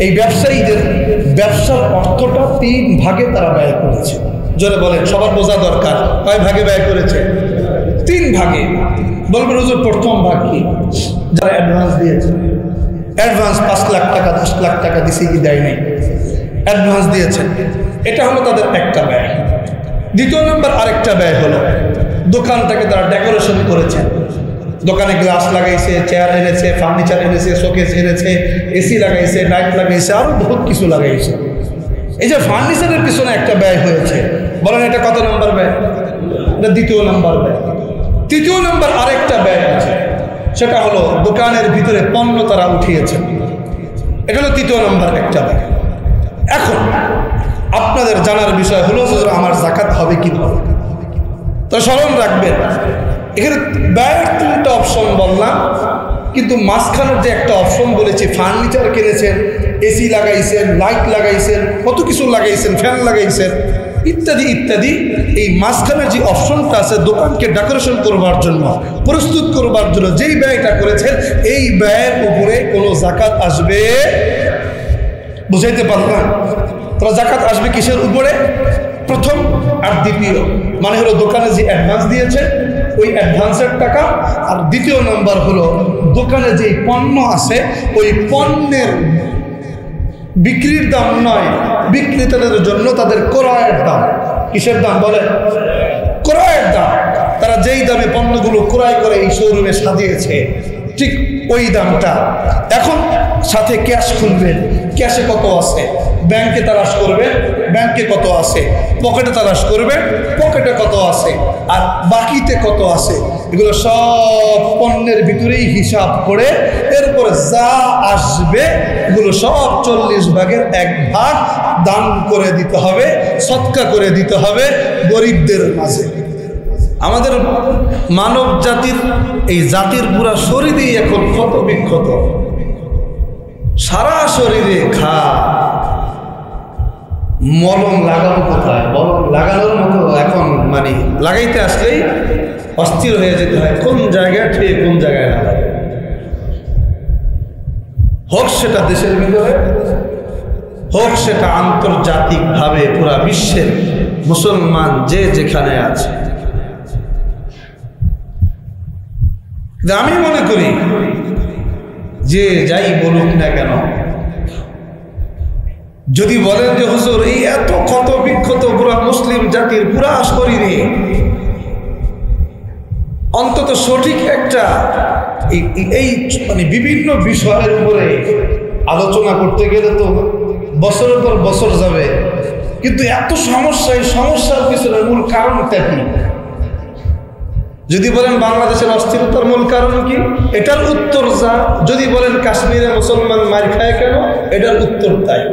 এই ব্যবসায়ীদের ব্যবসার অর্থটা 3 ভাগে তারা ব্যয় করেছে। জোরে বলেন, সবার বোঝা দরকার। কয় ভাগে ব্যয় করেছে? 3 ভাগে। বলবেন হুজুর প্রথম ভাগ কি? যারা অ্যাডভান্স দিয়েছে, অ্যাডভান্স 5 লাখ টাকা 10 লাখ টাকা দিছে কি দেয় নাই, অ্যাডভান্স দিয়েছেন, এটা হলো তাদের একটা ব্যয়। দ্বিতীয় নম্বর আরেকটা ব্যয় হলো দোকানটাকে তারা ডেকোরেশন করেছে, দোকানে গ্লাস লাগাইছে, চেয়ার এনেছে, ফার্নিচার এনেছে, শোকেস এনেছে, এসি লাগাইছে, লাইট লাগাইছে, আরো বহুত কিছু লাগাইছে। এই যে ফার্নিচারের পিছনে একটা ব্যয় হয়েছে, বলেন এটা কত নম্বর ব্যয়? এটা দ্বিতীয় নম্বর ব্যয়। তৃতীয় নম্বর আরেকটা ব্যয় আছে, সেটা হলো দোকানের ভিতরে পণ্য তারা উঠিয়েছে, এটা হলো তৃতীয় নম্বর একটা ব্যয়। এখন আপনাদের জানার বিষয় হলো যে আমার যাকাত হবে কি হবে। তো স্মরণ রাখবেন, এখানে ব্যয়ের 3টা অপশন বললাম, কিন্তু মাঝখানের যে একটা অপশন বলেছি, ফার্নিচার কিনেছেন, এসি লাগাইছেন, লাইট লাগাইছেন, কত কিছু লাগাইছেন, ফ্যান লাগাইছেন ইত্যাদি ইত্যাদি। এই মাঝখানের যে অপশনটা আছে দোকানকে ডেকোরেশন করবার জন্য, প্রস্তুত করবার জন্য যেই ব্যয়টা করেছেন, এই ব্যয়ের উপরে কোনো যাকাত আসবে? বুঝাইতে পারলাম? তাহলে যাকাত আসবে কিসের উপরে? প্রথম আর দ্বিতীয়, মানে হলো দোকানে যে অ্যাডভান্স দিয়েছে ওই অ্যাডভান্সের টাকা, আর দ্বিতীয় নম্বর হলো দোকানে যে পণ্য আছে ওই পণ্যের বিক্রির দাম নয়, বিক্রেতাদের জন্য তাদের ক্রয়ের দাম। কিসের দাম বলে? ক্রয়ের দাম। তারা যেই দামে পণ্যগুলো ক্রয় করে এই শোরুমে সাজিয়েছে, ঠিক ওই দামটা। এখন সাথে ক্যাশ খুলবেন, ক্যাশে কত আছে, ব্যাংকে তালাশ করবেন, ব্যাংকে কত আছে, পকেটে তালাশ করবেন, পকেটে কত আছে, আর বাকিতে কত আছে, এগুলো সব পণ্যের ভিতরেই হিসাব করে এরপরে যা আসবে এগুলো সব 40 ভাগের 1 ভাগ দান করে দিতে হবে, সদকা করে দিতে হবে গরিবদের মাঝে। আমাদের মানব জাতির, এই জাতির পুরা শরীরেই এখন ক্ষত বিক্ষত, সারা শরীরে ঘা, মলম লাগানো কোথায়? মলম লাগানোর মতো এখন মানে লাগাইতে আসলেই অস্থির হয়ে যেতে হয়, কোন জায়গায় ঠিক কোন জায়গায় না। হোক সেটা দেশের ভিতরে, হোক সেটা আন্তর্জাতিকভাবে পুরা বিশ্বের মুসলমান যে যেখানে আছে। আমি মনে করি যে যাই বলুক না কেন, যদি বলেন যে হুজুর এই এত ক্ষত বিক্ষত পুরা মুসলিম জাতির পুরা শরীরে, অন্তত সঠিক একটা এই মানে বিভিন্ন বিষয়ের উপরে আলোচনা করতে গেলে তো বছরের পর বছর যাবে, কিন্তু এত সমস্যা, এই সমস্যার পিছনে মূল কারণটা কি? যদি বলেন বাংলাদেশের অস্থিরতার মূল কারণ কি, এটার উত্তর যা। যদি বলেন কাশ্মীরে মুসলমান মার খায় কেন, এটার উত্তর তাই।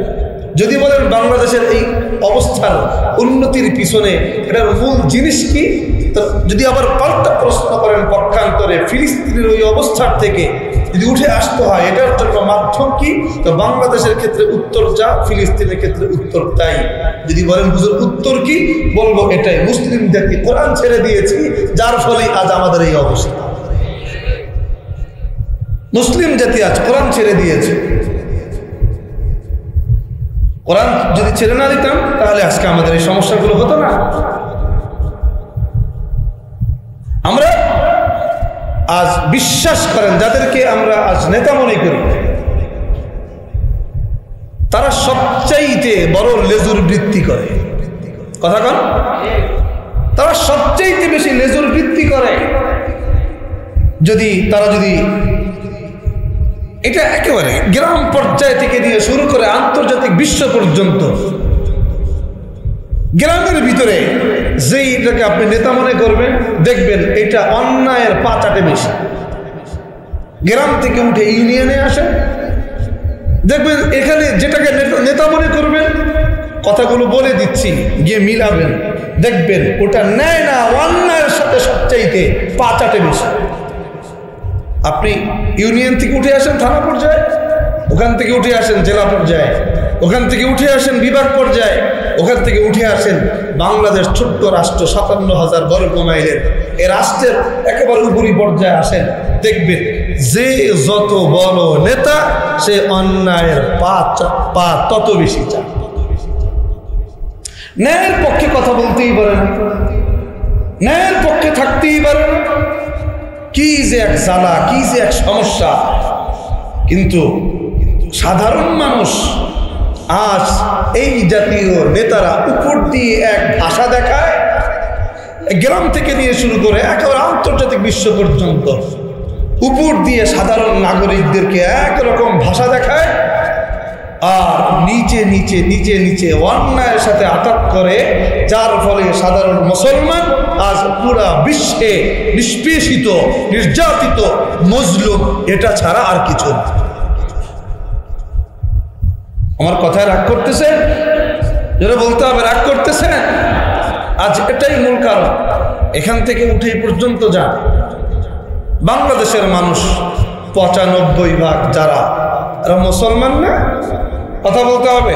যদি বলেন বাংলাদেশের এই অবস্থার উন্নতির পিছনে এটার মূল জিনিস কি, তো যদি আবার পাল্টা প্রশ্ন করেন পক্ষান্তরে ফিলিস্তিনের ওই অবস্থার থেকে যদি উঠে আসতে হয় এটার জন্য মাধ্যম কি, তো বাংলাদেশের ক্ষেত্রে উত্তর যা, ফিলিস্তিনের ক্ষেত্রে উত্তর তাই। যদি বলেন হুজুর উত্তর কি, বলবো এটাই, মুসলিম জাতি কোরআন ছেড়ে দিয়েছি, যার ফলে আজ আমাদের এই অবস্থা। মুসলিম জাতি আজ কোরআন ছেড়ে দিয়েছে। কোরআন যদি ছেড়ে না দিতাম তাহলে আজকে আমাদের এই সমস্যাগুলো হতো না। আমরা আজ বিশ্বাস করেন যাদেরকে আমরা আজ নেতা মনে করি, তারা সবচাইতে বড় লেজুর বৃত্তি করে। কথা কন, তারা সবচাইতে বেশি লেজুর বৃত্তি করে। তারা যদি এটা একেবারে গ্রাম পর্যায় থেকে দিয়ে শুরু করে আন্তর্জাতিক বিশ্ব পর্যন্ত, গ্রামের ভিতরে যেইটাকে আপনি নেতা মনে করবেন, দেখবেন এটা অন্যায়ের পাচাটে বেশি। গ্রাম থেকে উঠে ইউনিয়নে আসেন, দেখবেন এখানে যেটাকে নেতা মনে করবেন, কথাগুলো বলে দিচ্ছি, গিয়ে মিলাবেন, দেখবেন ওটা নেয় না, অন্যায়ের সাথে সবচাইতে পাচাটে বেশি। আপনি ইউনিয়ন থেকে উঠে আসেন থানা পর্যায়ে, ওখান থেকে উঠে আসেন জেলা পর্যায়ে, ওখান থেকে উঠে আসেন বিভাগ পর্যায়ে, ওখান থেকে উঠে আসেন বাংলাদেশ ছোট্ট রাষ্ট্র 57,000 বর্গ মাইলের, এই রাষ্ট্রের একেবারে উপরি পর্যায়ে আসেন, দেখবেন যে যত বড় নেতা সে অন্যায়ের পা তত বেশি চায়। ন্যায়ের পক্ষে কথা বলতেই পারে না, ন্যায়ের পক্ষে থাকতেই পারে না। কি যে এক জ্বালা, কি যে এক সমস্যা। কিন্তু সাধারণ মানুষ আজ এই জাতীয় নেতারা উপর দিয়ে এক ভাষা দেখায়, গ্রাম থেকে নিয়ে শুরু করে একেবারে আন্তর্জাতিক বিশ্ব পর্যন্ত উপর দিয়ে সাধারণ নাগরিকদেরকে একরকম ভাষা দেখায়, আর নিচে নিচে নিচে নিচে অন্যায়ের সাথে আঘাত করে, যার ফলে সাধারণ মুসলমান আজ পুরা বিশ্বে নিষ্পেষিত, নির্যাতিত, মজলুম, এটা ছাড়া আর কিছু না। আমার কথায় রাগ করতেছেন? যেটা বলতে হবে, রাগ করতেছেন? আজ এটাই মূল কারণ। এখান থেকে উঠে পর্যন্ত যান, বাংলাদেশের মানুষ ৯৫% যারা, এরা মুসলমান না? কথা বলতে হবে।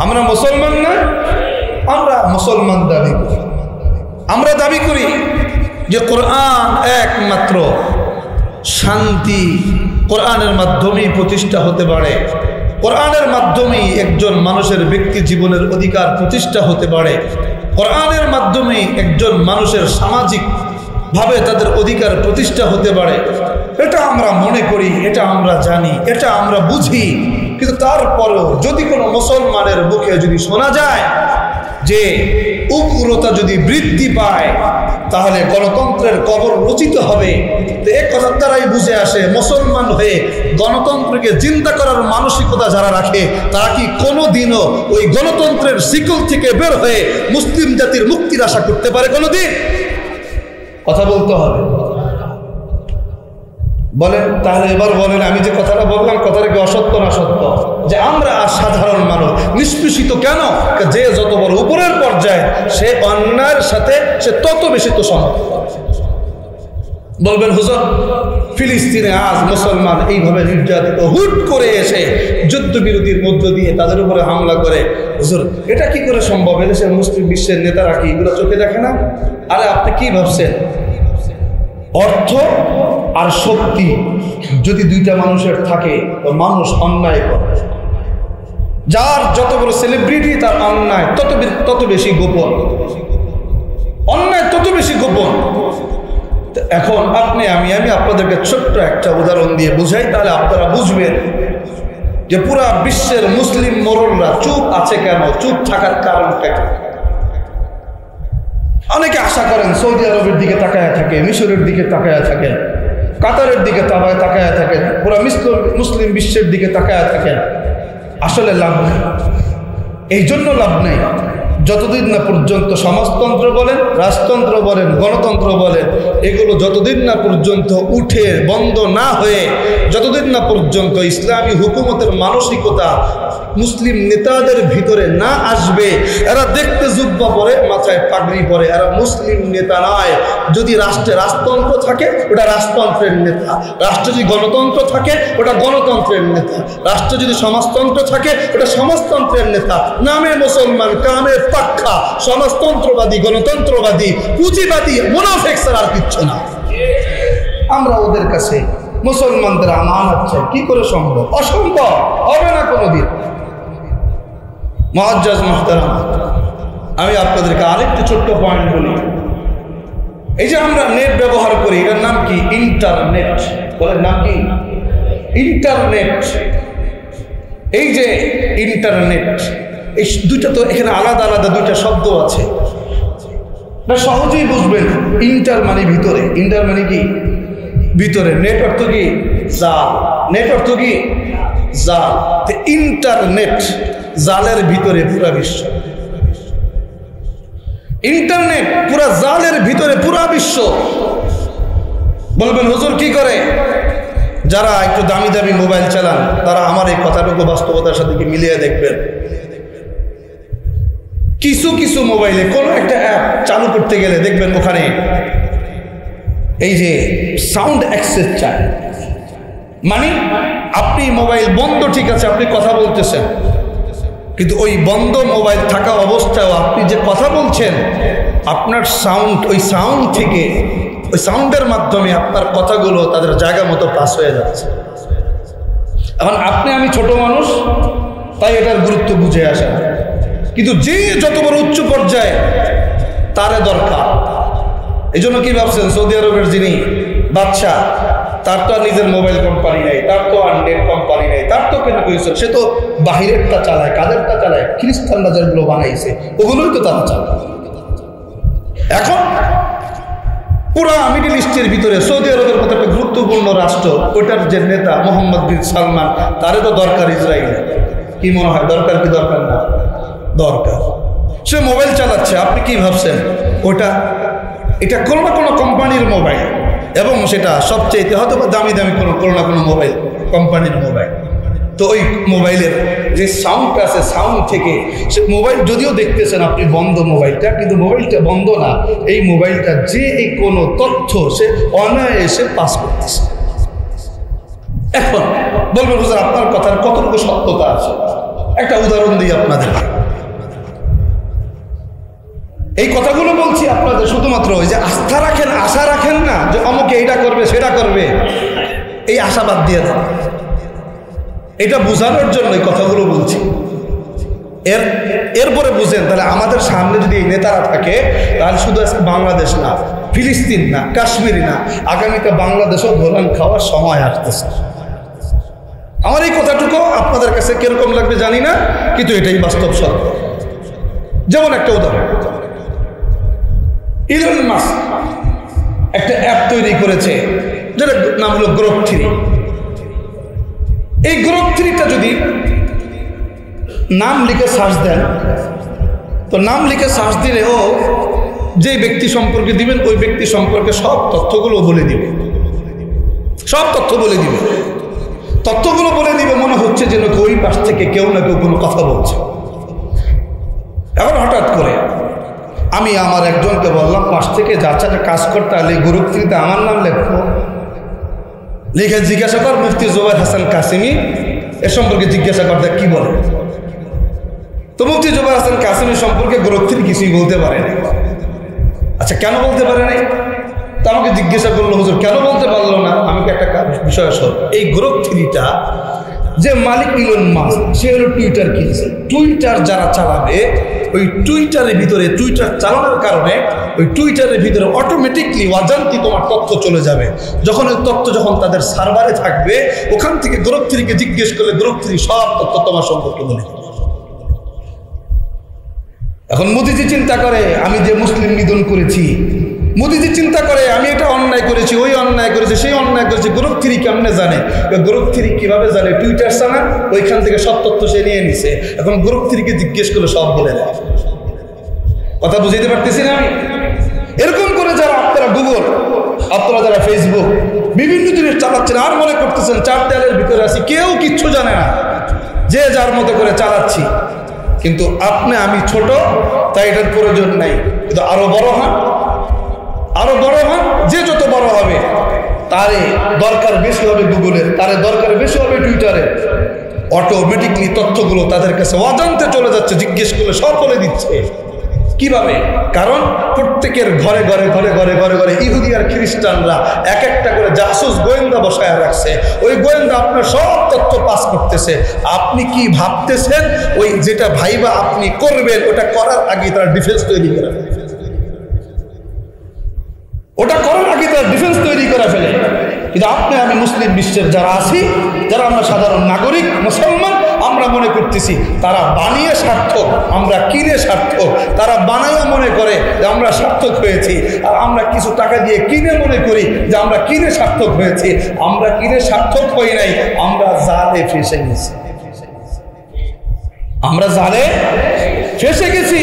আমরা মুসলমান না? আমরা মুসলমান দাবি করি। আমরা দাবি করি যে কোরআন একমাত্র শান্তি, কোরআনের মাধ্যমেই প্রতিষ্ঠা হতে পারে, কোরআনের মাধ্যমেই একজন মানুষের ব্যক্তি জীবনের অধিকার প্রতিষ্ঠা হতে পারে, কোরআনের মাধ্যমেই একজন মানুষের সামাজিক ভাবে তাদের অধিকার প্রতিষ্ঠা হতে পারে। এটা আমরা মনে করি, এটা আমরা জানি, এটা আমরা বুঝি। কিন্তু তারপরেও যদি কোনো মুসলমানের মুখে যদি শোনা যায় যে উগ্রতা যদি বৃদ্ধি পায় তাহলে গণতন্ত্রের কবর রচিত হবে, তো এক কথার দ্বারাই বুঝে আসে মুসলমান হয়ে গণতন্ত্রকে জিন্দা করার মানসিকতা যারা রাখে তারা কি কোনোদিনও ওই গণতন্ত্রের শিকল থেকে বের হয়ে মুসলিম জাতির মুক্তির আশা করতে পারে কোনোদিন? কথা বলতে হবে। বলেন তাহলে, এবার বলেন, আমি যে কথাটা বললাম কথাটা কি অসত্য না সত্য? যে আমরা সাধারণ মানুষ নিষ্পেষিত কেন? যে যত বড় উপরের পর্যায়ে সে অন্যায়ের সাথে সে তত বেশি তো সমান। বলবেন হুজুর ফিলিস্তিনে আজ মুসলমান এইভাবে নির্যাতিত, হুট করে এসে যুদ্ধবিরতির মধ্য দিয়ে তাদের উপরে হামলা করে, হুজুর এটা কি করে সম্ভব? এদেশের মুসলিম বিশ্বের নেতারা কি এগুলো চোখে দেখে না? আরে আপনি কি ভাবছেন? অর্থ আর শক্তি যদি দুইটা মানুষের থাকে তো মানুষ অন্যায় করে। যার যত বড় সেলিব্রিটি তার অন্যায় তত বেশি গোপন, অন্যায় তত বেশি গোপন। এখন আপনি আমি আপনাদেরকে ছোট্ট একটা উদাহরণ দিয়ে বুঝাই, তাহলে আপনারা বুঝবেন যে পুরা বিশ্বের মুসলিম মোড়লরা চুপ আছে কেন, চুপ থাকার কারণটা কি। অনেকে আশা করেন সৌদি আরবের দিকে তাকায়া থাকে, মিশরের দিকে তাকায়া থাকেন, কাতারের দিকে তাকায়া থাকেন, পুরা মুসলিম বিশ্বের দিকে তাকায়া থাকেন। আসলে লাভ নেই। এই জন্য লাভ নেই যতদিন না পর্যন্ত সমাজতন্ত্র বলেন, রাজতন্ত্র বলেন, গণতন্ত্র বলেন, এগুলো যতদিন না পর্যন্ত উঠে বন্ধ না হয়ে, যতদিন না পর্যন্ত ইসলামী হুকুমতের মানসিকতা মুসলিম নেতাদের ভিতরে না আসবে। এরা দেখতে জুব্বা পরে, মাথায় পাগড়ি পরে, এরা মুসলিম নেতা নয়। যদি রাষ্ট্রে রাজতন্ত্র থাকে ওটা রাজতন্ত্রের নেতা, রাষ্ট্রে যদি গণতন্ত্র থাকে ওটা গণতন্ত্রের নেতা, রাষ্ট্রে যদি সমাজতন্ত্র থাকে ওটা সমাজতন্ত্রের নেতা। নামে মুসলমান, কামে পাক্কা সমাজতন্ত্রবাদী, গণতন্ত্রবাদী, পুঁজিবাদী, মুনাফিক ছাড়া আর কিচ্ছু না। আমরা ওদের কাছে মুসলমানদের আমানত চাই, কি করে সম্ভব? অসম্ভব, হবে না কোনোদিন। মুআজ্জাজ মুহতারাম, আমি আপনাদেরকে আরেকটু ছোট্ট পয়েন্ট বলি। এই যে আমরা নেট ব্যবহার করি, এটার নাম কি? ইন্টারনেট। বলেন নাম কি? ইন্টারনেট। এই যে ইন্টারনেট, এই দুইটা তো এখানে আলাদা আলাদা দুইটা শব্দ আছে, না সহজেই বুঝবেন। ইন্টার মানে ভিতরে, ইন্টার মানে কি? ভিতরে। নেট অর্থ কি? জাল। নেট অর্থ কি? জাল। ইন্টারনেট জালের ভিতরে পুরা বিশ্ব। ইন্টারনেট পুরা জালের ভিতরে পুরা বিশ্ব। বলবেন হুজুর কি করে? যারা একটু দামি দামি মোবাইল চালান তারা আমার এই কথাটুকু বাস্তবতার সাথে মিলিয়ে দেখবেন। কিছু কিছু মোবাইলে কোনো একটা অ্যাপ চালু করতে গেলে দেখবেন ওখানে এই যে সাউন্ড অ্যাক্সেস চায়। মানে আপনি মোবাইল বন্ধ, ঠিক আছে, আপনি কথা বলতেছেন, কিন্তু ওই বন্ধ মোবাইল থাকা অবস্থায় আপনি যে কথা বলছেন আপনার সাউন্ড, ওই সাউন্ড থেকে ওই সাউন্ডের মাধ্যমে আপনার কথাগুলো তাদের জায়গা মতো পাস হয়ে যাচ্ছে। এখন আপনি আমি ছোট মানুষ, তাই এটার গুরুত্ব বুঝে আসে না, কিন্তু যে যত বড় উচ্চ পর্যায়ে তারে দরকার। এই জন্য কি ভাবছেন সৌদি আরবের যিনি বাদশাহ, তার তো আর নিজের মোবাইল কোম্পানি নেই, তার তো আর নেট কোম্পানি নেই, তার তো কেন কইছে, সে তো বাহিরেরটা চালায়। কাদেরটা চালায়? খ্রিস্টানরা যেগুলো বানাইছে ওগুলোই তো তারা চালায়। এখন পুরা মিডল ইস্টের ভিতরে সৌদি আরবের মতো একটা গুরুত্বপূর্ণ রাষ্ট্র, ওইটার যে নেতা মোহাম্মদ বিন সালমান, তারে তো দরকার ইসরায়েল। কি মনে হয় দরকার কি দরকার না? দরকার। সে মোবাইল চালাচ্ছে, আপনি কি ভাবছেন এটা কোনো না কোনো কোম্পানির মোবাইল, এবং সেটা সবচেয়ে হয়তো দামি দামি কোনো না কোনো মোবাইল কোম্পানির মোবাইল। তো ওই মোবাইলের যে সাউন্ডটা আছে, সাউন্ড থেকে সে মোবাইল যদিও দেখতেছেন আপনি বন্ধ মোবাইলটা, কিন্তু মোবাইলটা বন্ধ না, এই মোবাইলটা যে এই কোনো তথ্য সে অনায়াসে পাস করতেছে। এখন বলবেন হুজুর আপনার কথার কতটুকু সত্যতা আছে? একটা উদাহরণ দিই আপনাদের। এই কথাগুলো বলছি আপনাদের শুধুমাত্র ওই যে আস্থা রাখেন, আশা রাখেন না যে অমুকে এইটা করবে সেটা করবে, এই আশাবাদ দিয়ে দেন। এটা বোঝানোর জন্য এই কথাগুলো বলছি। এরপরে বুঝেন, তাহলে আমাদের সামনে যদি এই নেতারা থাকে, তাহলে শুধু আজকে বাংলাদেশ না, ফিলিস্তিন না, কাশ্মীর না, আগামীতে বাংলাদেশও ধোলান খাওয়ার সময় আসতেছে। আমার এই কথাটুকু আপনাদের কাছে কিরকম লাগবে জানি না, কিন্তু এটাই বাস্তব সত্য। যেমন একটা উদাহরণ, ইলন মাস্ক একটা অ্যাপ তৈরি করেছে, যেটা নাম হলো গ্রোথ 3। এই গ্রোথ 3টা যদি নাম লিখে সার্চ দেন, তো নাম লিখে সার্চ দিলে ও যে ব্যক্তি সম্পর্কে দিবেন ওই ব্যক্তি সম্পর্কে সব তথ্যগুলো বলে দিবে, সব তথ্য বলে দিবে। তথ্যগুলো বলে দিবে, মনে হচ্ছে যেন ওই পাশ থেকে কেউ না কেউ কোনো কথা বলছে। এখন হঠাৎ করে আমি আমার একজনকে বললাম, পাশ থেকে যাচ্ছে কাজ করতে হলে গ্রুপ 3তে আমার নাম লেখো, লিখে জিজ্ঞাসা কর মুফতি জুবায়ের হাসান কাসেমি এ সম্পর্কে জিজ্ঞাসা করতে কি বলে। তো মুফতি জুবায়ের হাসান কাসেমি সম্পর্কে গ্রুপ 3 কিছুই বলতে পারে না। আচ্ছা কেন বলতে পারে নাই? তা আমাকে জিজ্ঞাসা করলো, হুজুর কেন বলতে পারলো না? আমাকে একটা বিষয় শোন, এই গ্রুপ 3টা যে মালিক ইলন মাস্ক, সে হলো টুইটার কিনছে। টুইটার যারা চালাবে, ওই টুইটারের ভিতরে, টুইটার চালানোর কারণে ওই টুইটারের ভিতরে অটোমেটিকলি অজান্তি তোমার তথ্য চলে যাবে। যখন ওই তথ্য যখন তাদের সার্ভারে থাকবে, ওখান থেকে গ্রুপ 3কে জিজ্ঞেস করলে গ্রুপ 3 সব তথ্য তোমার সম্পর্কে বলে। এখন মোদিজি চিন্তা করে আমি যে মুসলিম নিধন করেছি, মোদিজি চিন্তা করে আমি এটা অন্যায় করেছি, ওই অন্যায় করেছি, সেই অন্যায় করেছি। গ্রুপ 3 কেমনে জানে? গ্রুপ 3 কিভাবে জানে? টুইটার চালান, ওইখান থেকে সব তথ্য সে নিয়ে নিছে। এখন গ্রুপ 3কে জিজ্ঞেস করলে সব বলে দেয়। কথা বুঝাইতে পারতেছি না আমি? এরকম করে যারা আপনারা গুগল, আপনারা যারা ফেসবুক, বিভিন্ন জিনিস চালাচ্ছেন আর মনে করতেছেন চার দেয়ালের ভিতরে আছি, কেউ কিচ্ছু জানে না, যে যার মতো করে চালাচ্ছি। কিন্তু আপনি আমি ছোট, তাই এটার প্রয়োজন নাই। কিন্তু আরো বড় হন, আরো বড় হন, যে যত বড় হবে তারে দরকার বেশি হবে গুগলের, তারে দরকার বেশি হবে টুইটারের। অটোমেটিকলি তথ্যগুলো তাদের কাছে অজান্তে চলে যাচ্ছে, জিজ্ঞেস করলে সব বলে দিচ্ছে। কিভাবে? কারণ প্রত্যেকের ঘরে ঘরে ঘরে ঘরে ঘরে ঘরে ইহুদি আর খ্রিস্টানরা এক একটা করে জাসুস গোয়েন্দা বসায় রাখছে। ওই গোয়েন্দা আপনার সব তথ্য পাস করতেছে। আপনি কি ভাবতেছেন ওই যেটা ভাইবা আপনি করবেন, ওটা করার আগে তারা ডিফেন্স তৈরি করে, ওটা করার আগে তারা ডিফেন্স তৈরি করে ফেলে। কিন্তু আপনি আমি মুসলিম বিশ্বের যারা আছি, যারা আমরা সাধারণ নাগরিক মুসলমান, আমরা মনে করতেছি তারা বানিয়ে সার্থক, আমরা কিনে সার্থক। তারা বানাইয়া মনে করে যে আমরা সার্থক হয়েছি, আর আমরা কিছু টাকা দিয়ে কিনে মনে করি যে আমরা কিনে সার্থক হয়েছি। আমরা কিনে সার্থক হই নাই, আমরা জালে ফেসে গেছি, আমরা জালে ফেসে গেছি।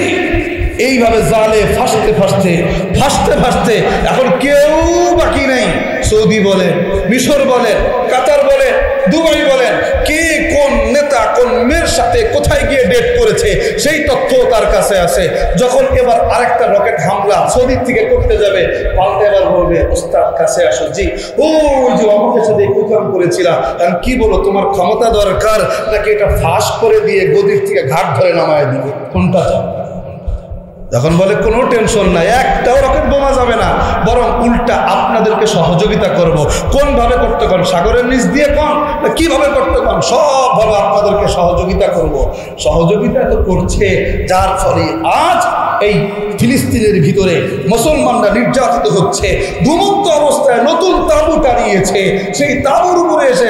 এইভাবে জালে ফাঁসতে ফাঁসতে ফাঁসতে ফাঁসতে এখন কেউ বাকি নেই। সৌদি বলেন, মিশর বলেন, কাতার বলেন, দুবাই বলেন, কে কোন নেতা কোন মেয়ের সাথে কোথায় গিয়ে ডেট করেছে সেই তথ্য তার কাছে আছে। যখন এবার আরেকটা রকেট হামলা সৌদির থেকে করতে যাবে, পাল্টে এবার বলবে ওস্তাদ কাছে আসো, জি ওই যে আমাদের সাথে কুকাম করেছিলাম, কারণ কি বলো তোমার ক্ষমতা দরকার নাকি এটা ফাঁস করে দিয়ে গদির থেকে ঘাট ধরে নামায় দিবে, কোনটা চাও? তখন বলে কোনো টেনশন নাই, একটাও রকেট বোমা যাবে না, বরং উল্টা আপনাদেরকে সহযোগিতা করব। কোন ভাবে করতে পারেন? সাগরের নিচ দিয়ে কোন কিভাবে করতে পারেন? সবভাবে আপনাদেরকে সহযোগিতা করব। সহযোগিতা তো করছে, যার ফলে আজ এই ফিলিস্তিনের ভিতরে মুসলমানরা নির্যাতিত হচ্ছে। ঘুমন্ত অবস্থায় নতুন তাঁবু টানিয়েছে, সেই তাঁবুর উপরে এসে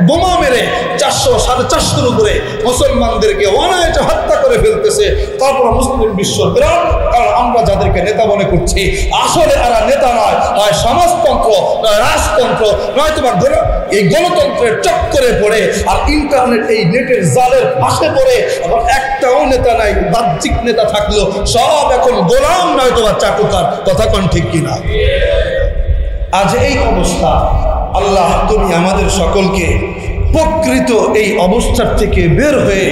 বোমা মেরে 400 450-এর উপরে মুসলমানদেরকে অনায়াসে হত্যা করে ফেলতেছে। তারপর মুসলিম বিশ্ব বিরাট, কারণ আমরা যাদেরকে নেতা মনে করছি আসলে এরা নেতা নয়, হয় সমাজতন্ত্র, নয় রাজতন্ত্র, নয়তো বা এই গণতন্ত্রের চক্করে পড়ে আর ইন্টারনেট এই নেটের জালের ফাঁসে পড়ে। এখন একটাও নেতা নাই, বাহ্যিক নেতা থাকলেও সব এখন গোলাম নয়তো বা চাটুকার। কথা কোন ঠিক কিনা? আজ এই অবস্থা, আল্লাহ তুমি আমাদের সকলকে প্রকৃত এই অবস্থার থেকে বের হয়ে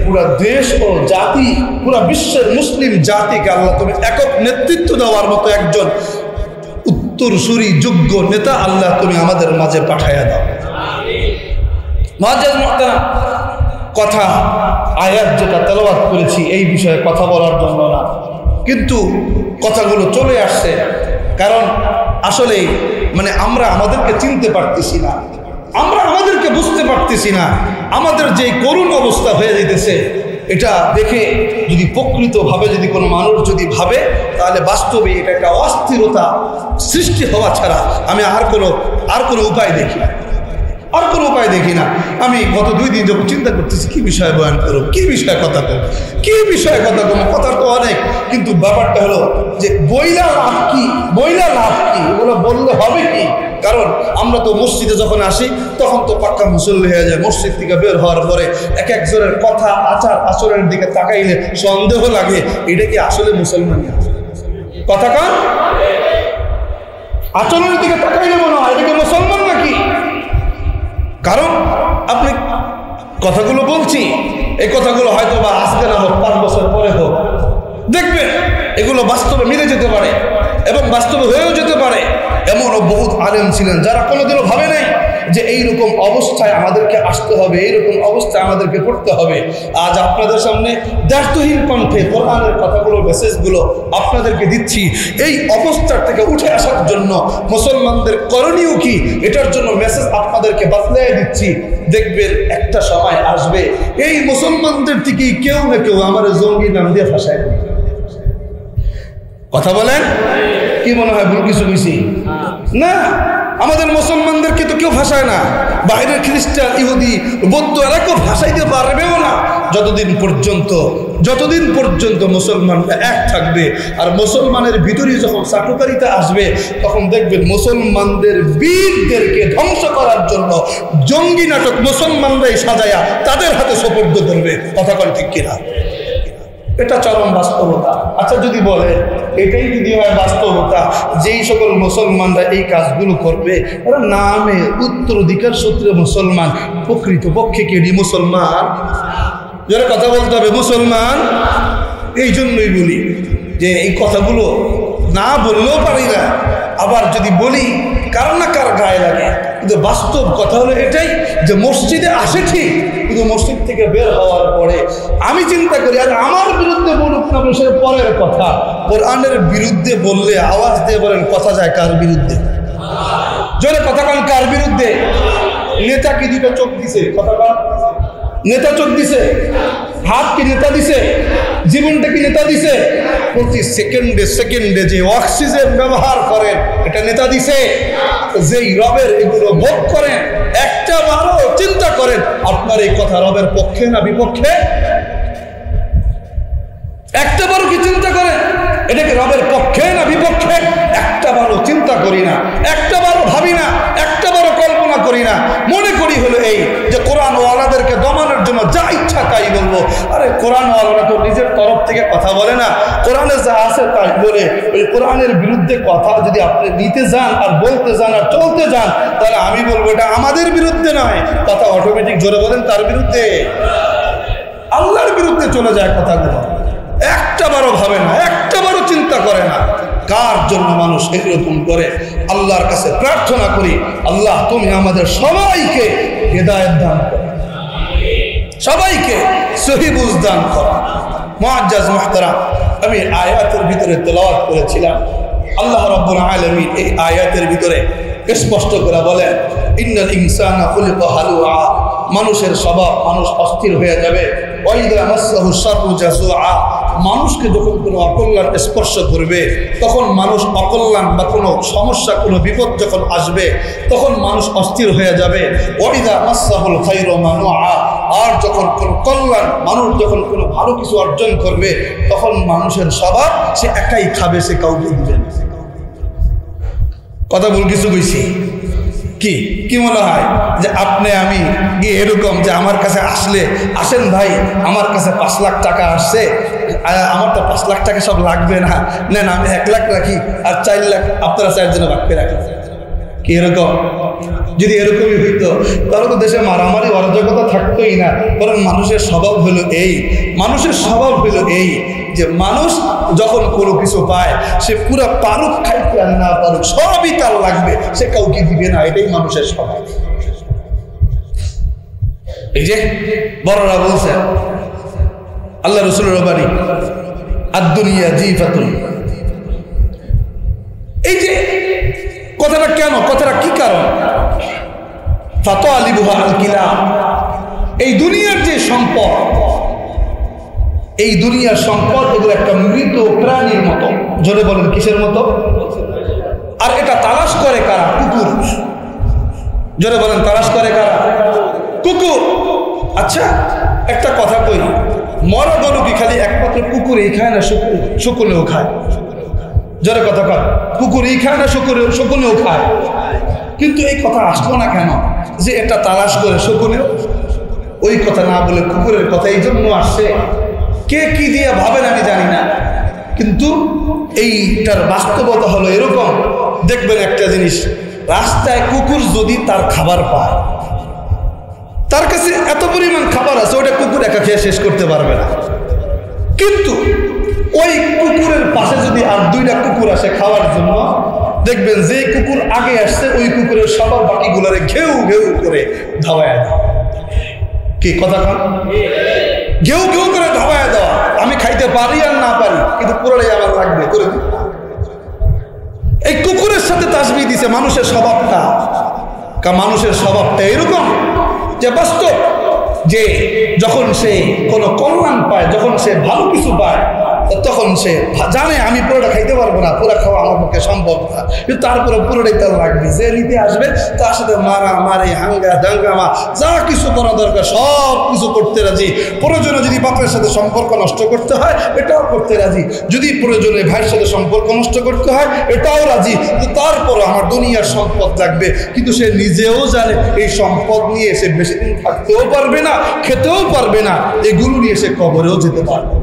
পুরা দেশ ও জাতি, পুরা বিশ্বের মুসলিম জাতিকে আল্লাহ তুমি একক নেতৃত্ব দেওয়ার মতো একজন উত্তরসূরি যোগ্য নেতা আল্লাহ তুমি আমাদের মাঝে পাঠাইয়া দাও। মুআজ্জাজ মুহতারাম, কথা আয়াত যেটা তেলাওয়াত করেছি এই বিষয়ে কথা বলার জন্য না, কিন্তু কথাগুলো চলে আসছে কারণ আসলে আমরা আমাদেরকে চিনতে পারতেছি না, আমরা আমাদেরকে বুঝতে পারতেছি না। আমাদের যে করুণ অবস্থা হয়ে যেতেছে, এটা দেখে যদি প্রকৃতভাবে যদি কোনো মানুষ যদি ভাবে, তাহলে বাস্তবে এটা একটা অস্থিরতা সৃষ্টি হওয়া ছাড়া আমি আর কোনো উপায় দেখি না, আর কোনো উপায় দেখি না। আমি গত 2 দিন যখন চিন্তা করতেছি কি বিষয়ে বয়ান করব, কি বিষয়ে কথা করব, কি বিষয়ে কথা বলবো, কথা তো অনেক, কিন্তু ব্যাপারটা হলো যে বইলা লাভ কি, এগুলো বললে হবে কি? কারণ আমরা তো মসজিদে যখন আসি তখন তো পাক্কা মুসল্লি হয়ে যায়। মসজিদ থেকে বের হওয়ার পরে এক একজনের কথা, আচার আচরণের দিকে তাকাইলে সন্দেহ লাগে এটা কি আসলে মুসলমান? কথা কান আচরণের দিকে তাকাইলে মনে হয় এটা কি মুসলমান নাকি? কারণ আপনি কথাগুলো বলছি, এই কথাগুলো হয়তো বা আজকে না হোক 5 বছর পরে হোক, দেখবেন এগুলো বাস্তবে মিলে যেতে পারে এবং বাস্তবে হয়েও যেতে পারে। এমনও বহুত আলেম ছিলেন যারা কোনোদিনও ভাবে নাই যে এইরকম অবস্থায় আমাদেরকে আসতে হবে, এইরকম অবস্থায় আমাদেরকে পড়তে হবে। আজ আপনাদের সামনে দ্ব্যর্থহীন কণ্ঠে কোরআনের কথাগুলো, মেসেজগুলো আপনাদেরকে দিচ্ছি। এই অবস্থার থেকে উঠে আসার জন্য মুসলমানদের করণীয় কি, এটার জন্য মেসেজ আপনাদেরকে বাতলাই দিচ্ছি। দেখবেন একটা সময় আসবে এই মুসলমানদের থেকেই কেউ না কেউ আমার জঙ্গি নাম দিয়ে ফাঁসায়। কথা বলেন, কি মনে হয় ভুল কিছু বুঝি না? আমাদের মুসলমানদেরকে তো কেউ ভাষায় না, বাইরের খ্রিস্টান, ইহুদি, বৌদ্ধ এরা কেউ ভাষাইতে পারবেও না যতদিন পর্যন্ত মুসলমানরা এক থাকবে। আর মুসলমানের ভিতরে যখন চাটুকারিতা আসবে তখন দেখবেন মুসলমানদের বীরদেরকে ধ্বংস করার জন্য জঙ্গি নাটক মুসলমানরাই সাজায়া তাদের হাতে সোপর্দ করবে। কথা কোন ঠিক কিনা? এটা চরম বাস্তবতা। আচ্ছা, যদি বলে এটাই যদি হয় বাস্তবতা, যেই সকল মুসলমানরা এই কাজগুলো করবে ওরা নামে উত্তরাধিকার সূত্রে মুসলমান, প্রকৃত পক্ষে কেডি মুসলমান? যারা কথা বলতে হবে মুসলমান। এই জন্যই বলি যে এই কথাগুলো না বললেও পারি না, আবার যদি বলি কার না কার গায়ে লাগে। কিন্তু বাস্তব কথা হলো এটাই যে মসজিদে আসে ঠিক, কিন্তু মসজিদ থেকে বের হওয়ার পরে আমি চিন্তা করি আর আমার বিরুদ্ধে বলুক না, সে পরের কথা। কোরআনের বিরুদ্ধে বললে আওয়াজ দিয়ে বলেন কথা যায় কার বিরুদ্ধে? জোরে কথা বলেন, কার বিরুদ্ধে? নেতা কি 2টা চোখ দিছে? কথা বল, নেতা চোখ দিছে? হাত কি নেতা দিছে? জীবনটা কি নেতা দিছে? প্রতি সেকেন্ডে যে অক্সিজেন ব্যবহার করেন এটা নেতা দিছে? যেই রবের এগুলো ভোগ করেন, একটা বারও চিন্তা করেন আপনার এই কথা রবের পক্ষে না বিপক্ষে? একটা বারও কি চিন্তা করেন এটা কি রবের পক্ষে না বিপক্ষে? একটা বারও চিন্তা করি না, একটা বারও ভাবি না, একটা বারও কল্পনা করি না। মনে করি হলো এই যে কোরআন ওয়ালাদেরকে দমানোর জন্য যা ইচ্ছা তাই বলবো। আরে কোরআন ওয়ালারা তো নিজের তরফ থেকে কথা বলে না, কোরআনে যা আছে তাই বলে। ওই কোরআনের বিরুদ্ধে কথা যদি আপনি নিতে যান আর বলতে যান আর চলতে যান, তাহলে আমি বলবো এটা আমাদের বিরুদ্ধে নয়, কথা অটোমেটিক জোরে বলেন তার বিরুদ্ধে, আল্লাহর বিরুদ্ধে চলে যায় কথাগুলো। একটা বারও ভাবে না, একটা বারও চিন্তা করে না। কার জন্য মানুষ এরকম করে? আল্লাহর কাছে প্রার্থনা করি, আল্লাহ তুমি আমাদের সবাইকে হেদায়েত দান করো, সবাইকে সহি বুঝ দান করো। মুআজ্জাজ মুহতারাম, আমি আয়াতের ভিতরে তেলাওয়াত করেছিলাম। আল্লাহ রাব্বুল আলামিন এই আয়াতের ভিতরে স্পষ্ট করে বলেন, ইন্নাল ইনসানা খুলিকা হালুআ, মানুষের স্বভাব, মানুষ অস্থির হয়ে যাবে। ওয়াইদা মাসসাহু শাররু জাযুআ, মানুষকে যখন কোনো অকল্যাণ স্পর্শ করবে, তখন মানুষ অকল্যাণ বা কোনো সমস্যা, কোনো বিপদ যখন আসবে, তখন মানুষ অস্থির হয়ে যাবে। ওয়াইদা মাসসাহুল খায়রু মানুআ, আর যখন কোনো কল্যাণ, মানুষ যখন কোনো ভালো কিছু অর্জন করবে, তখন মানুষের স্বভাব সে একাই খাবে, সে কাউকে দিবে না। কথা বল কিছু কইছি কি? কি মনে হয় যে আপনি আমি গিয়ে এরকম যে আমার কাছে আসেন ভাই, আমার কাছে 5 লাখ টাকা আসছে, আমার তো 5 লাখ টাকা সব লাগবে না, নেন আমি 1 লাখ রাখি আর 4 লাখ আপনারা 4 জনে ভাগ করে রাখেন। কি এরকম? যদি এরকমই হইতো তাহলে তো দেশে মারামারি অরাজকতা থাকতোই না। বরং মানুষের স্বভাব হলো এই, মানুষের স্বভাব হলো এই যে মানুষ যখন কোনো কিছু পায়, সে পুরো পারুক খাইতে আর না পারুক সবই তার লাগবে, সে কাউকে দিবে না। এটাই মানুষের স্বভাব। এই যে বড়রা বলছেন, আল্লাহ রাসূলের বাণী, আদ-দুনিয়া জিফাতুন। এই যে কথাটা কেন, কথাটা কি কারণ? ফাতালিবুহা আল-কিলাম, এই দুনিয়ার যে সম্পদ, এই দুনিয়ার সম্পদ এগুলো একটা মৃত প্রাণীর মতো। জোরে বলেন কিসের মতো? আর এটা তালাশ করে কারা? কুকুর। জোরে বলেন তালাশ করে কারা? কুকুর। আচ্ছা একটা কথা কই, মরা গরু কি খালি একমাত্র কুকুরই খায় না শকুনেও খায়? জোরে কথা কয়, কুকুরই খায় না শকুনেও খায়? কিন্তু এই কথা আসলো না কেন যে এটা তালাশ করে শকুনেও? ওই কথা না বলে কুকুরের কথা এই জন্য আসছে। কে কি দিয়ে ভাবেন আমি জানি না, কিন্তু এইটার বাস্তবতা হলো এরকম। দেখবেন একটা জিনিস, রাস্তায় কুকুর যদি তার খাবার পায়, তার কাছে এত পরিমাণ খাবার আছে, ওটা কুকুর একা খেয়ে শেষ করতে পারবে না। কিন্তু ওই কুকুরের পাশে যদি আর 2টা কুকুর আসে খাওয়ার জন্য, দেখবেন যে কুকুর আগে আসছে ওই কুকুরের সবার বাকিগুলোরে ঘেউ ঘেউ করে ধাওয়ায় দেয়। কি কথা কন? ঘেউ ঘেউ করে ধাওয়ায় দেওয়া। আমি খাইতে পারি আর না পারি, কিন্তু পুরোটাই আমার লাগবে করে দিই। এই কুকুরের সাথে তাসবিহ দিছে মানুষের স্বভাবটা। মানুষের স্বভাবটা এরকম যে বাস্তব, যে যখন সে কোনো কল্যাণ পায়, যখন সে ভালো কিছু পায়, তখন সে জানে আমি পুরোটা খাইতে পারবো না, পুরো খাওয়া আমার পক্ষে সম্ভব না, কিন্তু তারপরে পুরোটাই তার লাগবে। যে নিতে আসবে তার সাথে মারামারি, হাঙ্গা দাঙ্গামা, যা কিছু করা দরকার সব কিছু করতে রাজি। প্রয়োজনে যদি বাপের সাথে সম্পর্ক নষ্ট করতে হয় এটাও করতে রাজি, যদি প্রয়োজনে ভাইয়ের সাথে সম্পর্ক নষ্ট করতে হয় এটাও রাজি। তো তারপর আমার দুনিয়ার সম্পদ লাগবে, কিন্তু সে নিজেও জানে এই সম্পদ নিয়ে সে বেশি দিন থাকতেও পারবে না, খেতেও পারবে না, এগুলো নিয়ে সে কবরেও যেতে পারবে।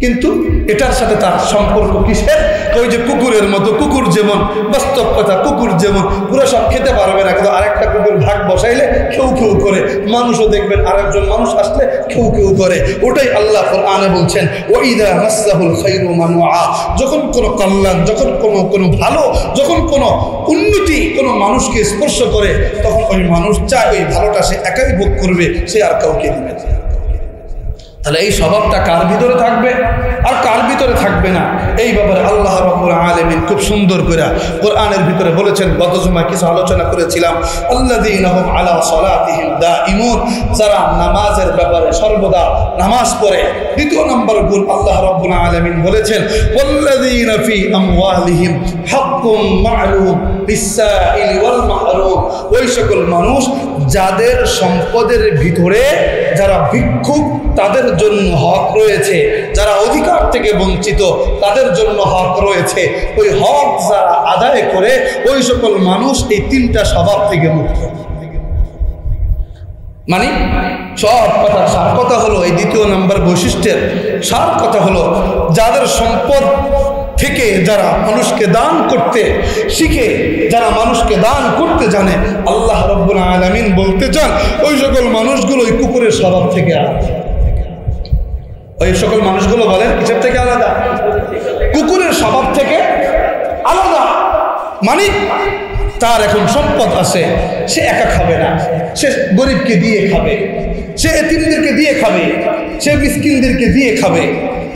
কিন্তু এটার সাথে তার সম্পর্ক কিসের? ওই যে কুকুরের মতো। কুকুর যেমন, বাস্তব কথা, কুকুর যেমন পুরো সব খেতে পারবে না, কিন্তু আরেকটা কুকুর ভাগ বসাইলে কেউ কেউ করে। মানুষও দেখবেন আরেকজন মানুষ আসলে কেউ কেউ করে। ওটাই আল্লাহ কোরআনে বলছেন, ওয়াইদা মাসসাহুল খায়রু মানুআ, যখন কোনো কল্যাণ, যখন কোনো ভালো, যখন কোনো উন্নতি কোনো মানুষকে স্পর্শ করে, তখন ওই মানুষ চায় ওই ভালোটা সে একাই ভোগ করবে, সে আর কাউকে দিবে না। তাহলে এই স্বভাবটা কার ভিতরে থাকবে আর কার ভিতরে থাকবে না, এই ব্যাপারে আল্লাহ রাব্বুল আলামিন খুব সুন্দর করে কোরআনের ভিতরে বলেছেন। গত জুমায় কিছু আলোচনা করেছিলাম, আল্লাযীনা হুম আলা সালাতিহিম দাঈমুন, যারা নামাজের ব্যাপারে সর্বদা নামাজ পড়ে। দ্বিতীয় নম্বর গুণ আল্লাহ রাব্বুল আলামিন বলেছেন, ওয়াল্লাযীনা ফি আমওয়ালিহিম হাক্কুম মা'লুম লিস-সাইলি ওয়াল মাহরুম, ওই সকল মানুষ যাদের সম্পদের ভিতরে যারা ভিক্ষুক তাদের জন্য হক রয়েছে, যারা অধিকার থেকে বঞ্চিত তাদের জন্য হক রয়েছে। ওই হক যারা আদায় করে ওই সকল মানুষ এই 3টা স্বভাব থেকে মুক্ত। মানে সব কথা, সার কথা হলো, এই 2 নম্বর বৈশিষ্ট্যের সার কথা হলো, যাদের সম্পদ থেকে যারা মানুষকে দান করতে শিখে, যারা মানুষকে দান করতে জানে, আল্লাহ রাব্বুল আলামিন বলতে চান ওই সকল মানুষগুলো ওই কুকুরের স্বভাব থেকে আলাদা। ওই সকল মানুষগুলো বলেন কিসের থেকে আলাদা? কুকুরের স্বভাব থেকে আলাদা। মানে তার এখন সম্পদ আছে, সে একা খাবে না, সে গরিবকে দিয়ে খাবে। সে এতিমদেরকে দিয়ে খাবে, সে মিসকিনদেরকে দিয়ে খাবে।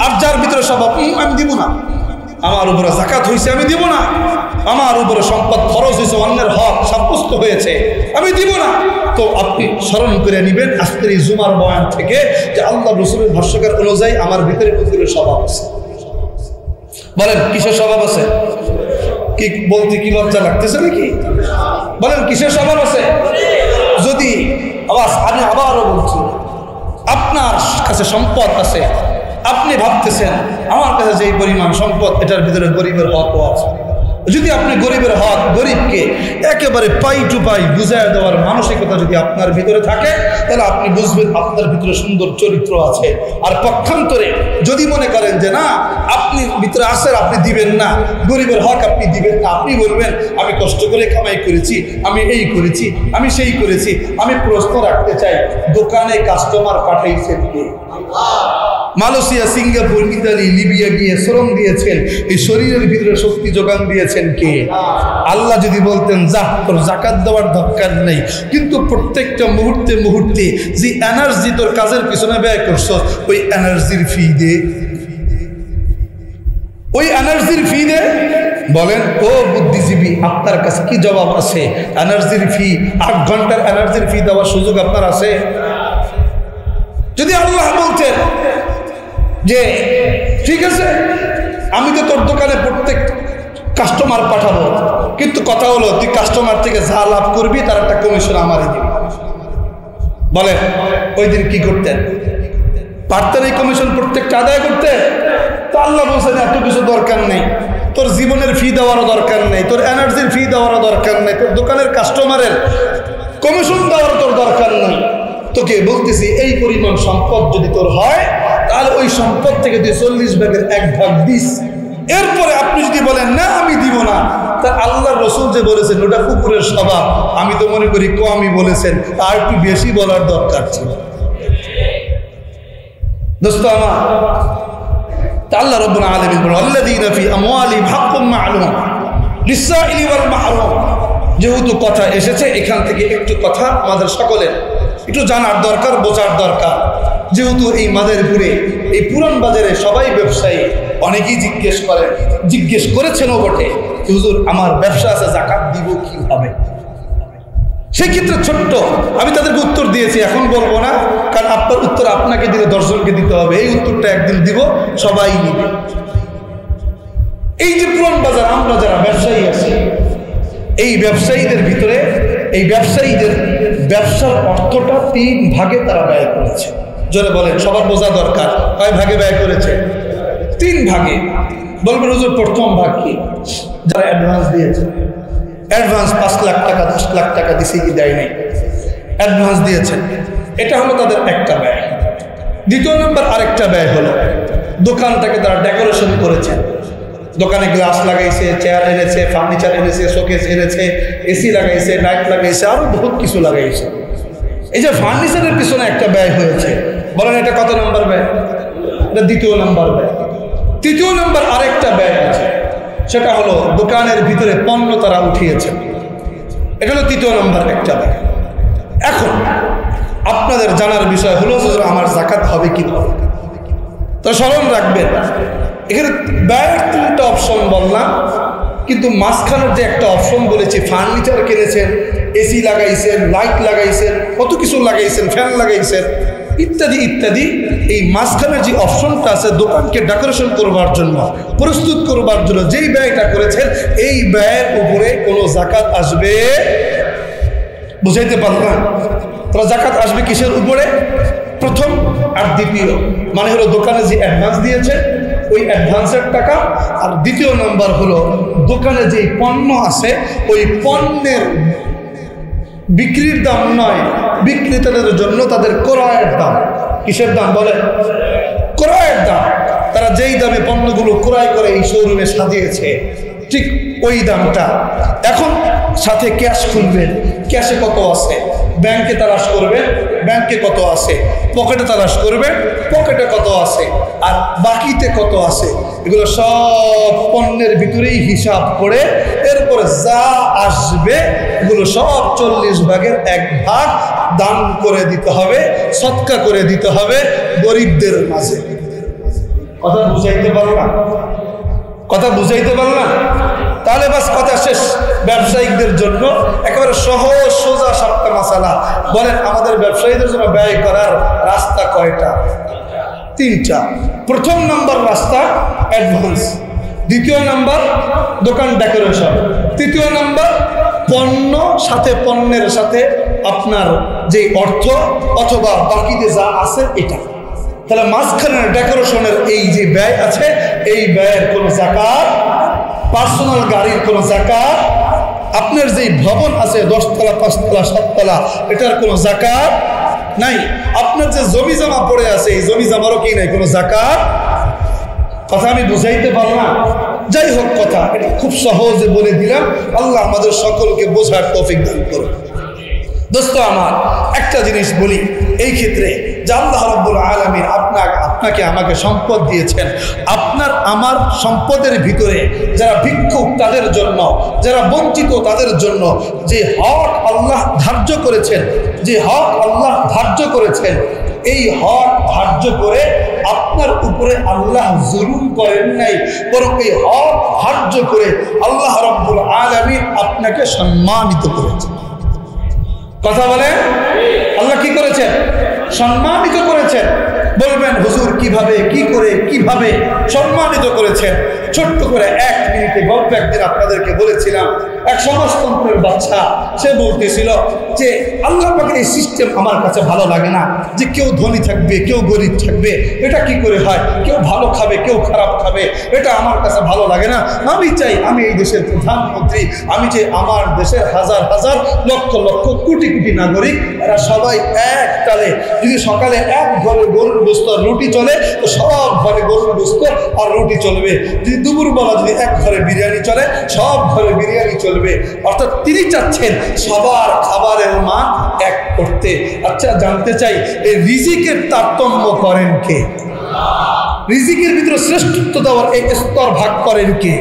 আর যার ভিতরে স্বভাব আমি দিব না, আমার উপরে যাকাত হয়েছে আমি দিব না, আমার উপরে সম্পদ খরচ হয়েছে, অন্যের হক সাব্যস্ত হয়েছে আমি দিব না, তো আপনি স্মরণ করে নেবেন আজকের এই জুমার বয়ান থেকে যে আল্লাহ রসুলের ভাষ্যকার অনুযায়ী আমার ভিতরে কুকুরের স্বভাব আছে। বলেন কিসের স্বভাব আছে? কি বলতে কি লজ্জা লাগতেছে নাকি? বলেন কিসের স্বভাব আছে? যদি আমি আবারও বলছি, আপনার কাছে সম্পদ আছে, আপনি ভাবতেছেন আমার কাছে যে পরিমাণ সম্পদ এটার ভিতরে গরিবের হকও আছে, যদি আপনি গরিবের হক গরিবকে একেবারে পাই টু পাই বুঝায় দেওয়ার মানসিকতা যদি আপনার ভিতরে থাকে, তাহলে আপনি বুঝবেন আপনার ভিতরে সুন্দর চরিত্র আছে। আর পক্ষান্তরে যদি মনে করেন যে না আপনি ভিতরে আসেন, আপনি দিবেন না, গরিবের হক আপনি দিবেন না, আপনি বলবেন আমি কষ্ট করে কামাই করেছি, আমি এই করেছি, আমি সেই করেছি, আমি প্রশ্ন রাখতে চাই দোকানে কাস্টমার পাঠাইছেন কে? মালয়েশিয়া, সিঙ্গাপুর, ইতালি, লিবিয়া গিয়ে শ্রম দিয়েছেন, এই শরীরের ভিতরে শক্তি যোগান দিয়েছেন কে? আল্লাহ যদি বলতেন যা তোর যাকাত দেওয়ার দরকার নেই, কিন্তু প্রত্যেকটা মুহূর্তে মুহূর্তে যে এনার্জি তোর কাজের পিছনে ব্যয় করছ ওই এনার্জির ফি দে, ওই এনার্জির ফি দে। বলেন ও বুদ্ধিজীবী, আপনার কাছে কি জবাব আছে? এনার্জির ফি, 8 ঘন্টার এনার্জির ফি দেওয়ার সুযোগ আপনার আছে? যদি আল্লাহ বলতেন যে ঠিক আছে আমি তো তোর দোকানে প্রত্যেক কাস্টমার পাঠাবো, কিন্তু কথা হলো তুই কাস্টমার থেকে যা লাভ করবি তার একটা কমিশন আমারই দিবি, বলেন ওই দিন কি করতেন? পারতেন এই কমিশন প্রত্যেকটা আদায় করতে? তো আল্লাহ বলছেন এত কিছু দরকার নেই, তোর জীবনের ফি দেওয়ারও দরকার নেই, তোর এনার্জির ফি দেওয়ারও দরকার নেই, তোর দোকানের কাস্টমারের কমিশন দেওয়ার তোর দরকার নেই। তোকে বলতেছি এই পরিমাণ সম্পদ যদি তোর হয় তাহলে ওই সম্পদ থেকে তুই 40 ভাগের 1 ভাগ দিস। এরপরে আপনি যদি বলেন না আমি দিব না, তা আল্লাহ রসুল যে বলেছেন ওটা কুকুরের স্বভাব, আমি তো মনে করি কমই বলেছেন, তার একটু বেশি বলার দরকার ছিল। দোস্ত আমার, আল্লাহ রাব্বুল আলামিন বলেন আল্লাযীনা ফি আমওয়ালিহিম হাক্কুম মা'লুম লিস-সাইলি ওয়াল মাহরুম। যেহেতু কথা এসেছে এখান থেকে একটু কথা আমাদের সকলের একটু জানার দরকার, বোঝার দরকার। যেহেতু এই মাদারীপুরে এই পুরান বাজারে সবাই ব্যবসায়ী, অনেকেই জিজ্ঞেস করেছেনও বটে হুজুর আমার ব্যবসা আছে যাকাত দিব কিভাবে? সেই ক্ষেত্রে ছোট্ট আমি তাদেরকে উত্তর দিয়েছি, এখন বলবো না, কারণ আপনার উত্তর আপনাকে দিলে 10 জনকে দিতে হবে। এই উত্তরটা একদিন দিব, সবাই নিবে। এই যে পুরান বাজার আমরা যারা ব্যবসায়ী আছি, এই ব্যবসায়ীদের ভিতরে এই ব্যবসায়ীদের ব্যবসার অর্থটা 3 ভাগে তারা ব্যয় করেছে। জোরে বলেন, সবার বোঝা দরকার। কয় ভাগে ব্যয় করেছে? 3 ভাগে। বলবেন হুজুর প্রথম ভাগ কি? যারা অ্যাডভান্স দিয়েছে, অ্যাডভান্স 5 লাখ টাকা 10 লাখ টাকা দিছে কি দেয় নাই, অ্যাডভান্স দিয়েছেন, এটা হলো তাদের একটা ব্যয়। দ্বিতীয় নম্বর আরেকটা ব্যয় হলো দোকানটাকে তারা ডেকোরেশন করেছে, দোকানে গ্লাস লাগাইছে, চেয়ার এনেছে, ফার্নিচার এনেছে, শোকেস এনেছে, এসি লাগাইছে, লাইট লাগাইছে, আরো বহুত কিছু লাগাইছে। এই যে ফার্নিচারের পিছনে একটা ব্যয় হয়েছে, বলেন এটা কত নম্বর ব্যয়? এটা দ্বিতীয় নম্বর ব্যয়। তৃতীয় নম্বর আরেকটা ব্যয় আছে, সেটা হলো দোকানের ভিতরে পণ্য তারা উঠিয়েছে, এটা হলো তৃতীয় নম্বর একটা ব্যয়। এখন আপনাদের জানার বিষয় হলো আমার যাকাত হবে কি হবে, তো স্মরণ রাখবেন এখানে ব্যয়ের 3টা অপশন বললাম, কিন্তু মাঝখানের যে একটা অপশন বলেছি ফার্নিচার কিনেছেন, এসি লাগাইছেন, লাইট লাগাইছেন, কত কিছু লাগাইছেন, ফ্যান লাগাইছেন ইত্যাদি ইত্যাদি, এই মাঝখানের যে অপশনটা আছে দোকানকে ডেকোরেশন করবার জন্য, প্রস্তুত করবার জন্য যেই ব্যয়টা করেছেন, এই ব্যয়ের উপরে কোনো যাকাত আসবে? বুঝাইতে পারলাম? তাহলে যাকাত আসবে কিসের উপরে? প্রথম আর দ্বিতীয়, মানে হলো দোকানে যে অ্যাডভান্স দিয়েছে ওই অ্যাডভান্সের টাকা, আর দ্বিতীয় নাম্বার হলো দোকানে যে পণ্য আছে ওই পণ্যের বিক্রির দাম নয়, বিক্রেতাদের জন্য তাদের ক্রয়ের দাম। কিসের দাম বলে? ক্রয়ের দাম। তারা যেই দামে পণ্যগুলো ক্রয় করে এই শোরুমে সাজিয়েছে ঠিক ওই দামটা। এখন সাথে ক্যাশ খুলবেন, ক্যাশে কত আছে, ব্যাংকে তালাশ করবেন, ব্যাংকে কত আছে, পকেটে তালাশ করবেন, পকেটে কত আছে, আর বাকিতে কত আছে, এগুলো সব পণ্যের ভিতরেই হিসাব করে এরপরে যা আসবে এগুলো সব 40 ভাগের 1 ভাগ দান করে দিতে হবে, সদকা করে দিতে হবে গরিবদের মাঝে। কথা বুঝাইতে পারলাম? কথা বুঝাইতে পারলাম? তাহলে বাস কথা শেষ। ব্যবসায়িকদের জন্য একেবারে সহজ সোজা সাপটা মাসালা। বলেন আমাদের ব্যবসায়ীদের জন্য ব্যয় করার রাস্তা কয়টা? 3টা। প্রথম নাম্বার রাস্তা অ্যাডভান্স, দ্বিতীয় নাম্বার দোকান ডেকোরেশন, তৃতীয় নাম্বার পণ্য সাথে পণ্যের সাথে আপনার যে অর্থ অথবা বাকিতে যা আছে এটা। তাহলে মাঝখানের ডেকোরেশনের এই যে ব্যয় আছে, এই ব্যয়ের কোনো যাকাত, পার্সোনাল গাড়ির কোনো যাকাত, আপনার যে ভবন আছে 10 তলা 5 তলা 7 তলা এটার কোনো যাকাত নাই, আপনার যে জমি জমা পড়ে আছে এই জমি জমারও কি নাই, কোনো যাকাত। কথা আমি বুঝাইতে পারলাম? যাই হোক, কথা এটা খুব সহজে বলে দিলাম। আল্লাহ আমাদের সকলকে বোঝার তৌফিক দান করুন। দোস্ত আমার, একটা জিনিস বলি এই ক্ষেত্রে, যে আল্লাহ রাব্বুল আলামিন আপনাকে আমাকে সম্পদ দিয়েছেন, আপনার আমার সম্পদের ভিতরে যারা ভিক্ষুক তাদের জন্য, যারা বঞ্চিত তাদের জন্য যে হক আল্লাহ ধার্য করেছেন, যে হক আল্লাহ ধার্য করেছেন, এই হক ধার্য করে আপনার উপরে আল্লাহ জুলুম করেন নাই, বরং এই হক ধার্য করে আল্লাহ রাব্বুল আলামিন আপনাকে সম্মানিত করেছেন। কথা বলেন, আল্লাহ কি করেছেন? সম্মানিত করেছেন। বলবেন হুজুর কিভাবে, কি করে, কিভাবে সম্মানিত করেছেন? ছোট্ট করে 1 মিনিটে গল্প একদিন আপনাদেরকে বলেছিলাম। এক সমাজতন্ত্রের বাচ্চা সে বলতেছিল যে আল্লাহ পাকের এই সিস্টেম আমার কাছে ভালো লাগে না, যে কেউ ধনী থাকবে কেউ গরিব থাকবে, এটা কি করে হয়? কেউ ভালো খাবে কেউ খারাপ খাবে, এটা আমার কাছে ভালো লাগে না। আমি চাই আমি এই দেশের প্রধানমন্ত্রী, আমি যে আমার দেশের হাজার হাজার লক্ষ লক্ষ কোটি কোটি নাগরিক এরা সবাই এক তালে, যদি সকালে এক ঘরে গরুর গোস্ত আর রুটি চলে তো সব ঘরে গরুর গোস্ত আর রুটি চলবে, যদি দুপুরবেলা যদি এক ঘরে বিরিয়ানি চলে সব ঘরে বিরিয়ানি চলবে। অর্থাৎ তিনি চাচ্ছেন সবার খাবারের মান এক করতে। আচ্ছা জানতে চাই এই রিজিকের তারতম্য করেন কে? রিজিকের ভিতরে শ্রেষ্ঠত্ব দেওয়ার এই স্তর ভাগ করেন কে?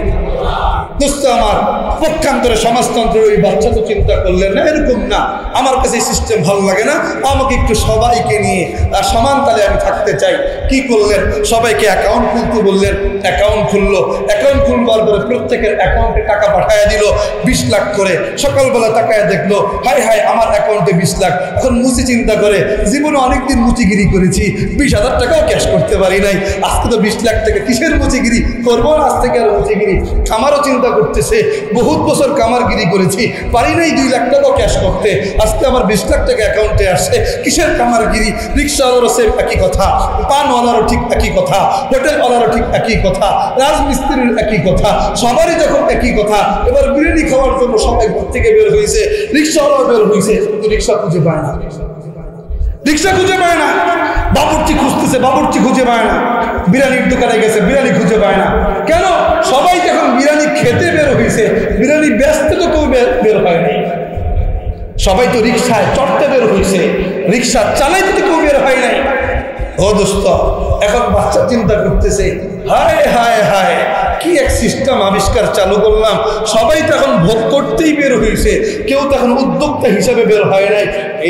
দোস্ত আমার, পক্ষান্তরে সমাজতন্ত্রের ওই বাচ্চা তো চিন্তা করলেন না, এরকম না, আমার কাছে এই সিস্টেম ভালো লাগে না, আমাকে একটু সবাইকে নিয়ে সমান তালে আমি থাকতে চাই। কি করলেন? সবাইকে অ্যাকাউন্ট খুলতে বললেন, অ্যাকাউন্ট খুললো। অ্যাকাউন্ট খুলবার পরে প্রত্যেকের অ্যাকাউন্টে টাকা পাঠাইয়া দিল 20 লাখ করে। সকালবেলা তাকায় দেখলো হাই হাই আমার অ্যাকাউন্টে 20 লাখ। এখন মুচি চিন্তা করে জীবনে অনেকদিন মুচিগিরি করেছি, 20,000 টাকাও ক্যাশ করতে পারি নাই, আজকে তো 20 লাখ টাকা কিসের মুচিগিরি করবো, আজ থেকে আর মুচিগিরি। আমারও চিন্তা করতেছে বহুত বছর কামারগিরি করেছি, পারি নাই 2 লাখ টাকাও ক্যাশ করতে, আজকে আমার 20 লাখ টাকা অ্যাকাউন্টে আসছে, কিসের কামারগিরি। রিক্সাওয়ালারও সেম একই কথা, পানওয়ালারও ঠিক একই কথা, হোটেলওয়ালারও ঠিক একই কথা, রাজমিস্ত্রির একই কথা, সবারই যখন একই কথা। এবার বিরিয়ানি খাওয়ার জন্য সবাই ঘর থেকে বের হয়েছে, রিক্সাওয়ালাও বের হয়েছে, কিন্তু রিক্সা খুঁজে পায় না, রিক্সা খুঁজে পায় না। বাবুর্চি খুঁজতেছে, বাবুর্চি খুঁজে পায় না। বিরিয়ানির দোকানে গেছে, বিরিয়ানি খুঁজে পায় না। কেন? সবাই যখন বিরিয়ানি খেতে বের হয়েছে, বিরিয়ানি বেচতে তো কেউ বের হয় নাই। সবাই তো রিক্সায় চড়তে বের হয়েছে, রিক্সা চালাইতে তো কেউ বের হয় নাই। ও দোস্ত, এখন বাচ্চা চিন্তা করতেছে হায় হায় হায় কি এক সিস্টেম আবিষ্কার চালু করলাম, সবাই তো এখন ভোগ করতেই বের হয়েছে, কেউ তো এখন উদ্যোক্তা হিসাবে বের হয় নাই।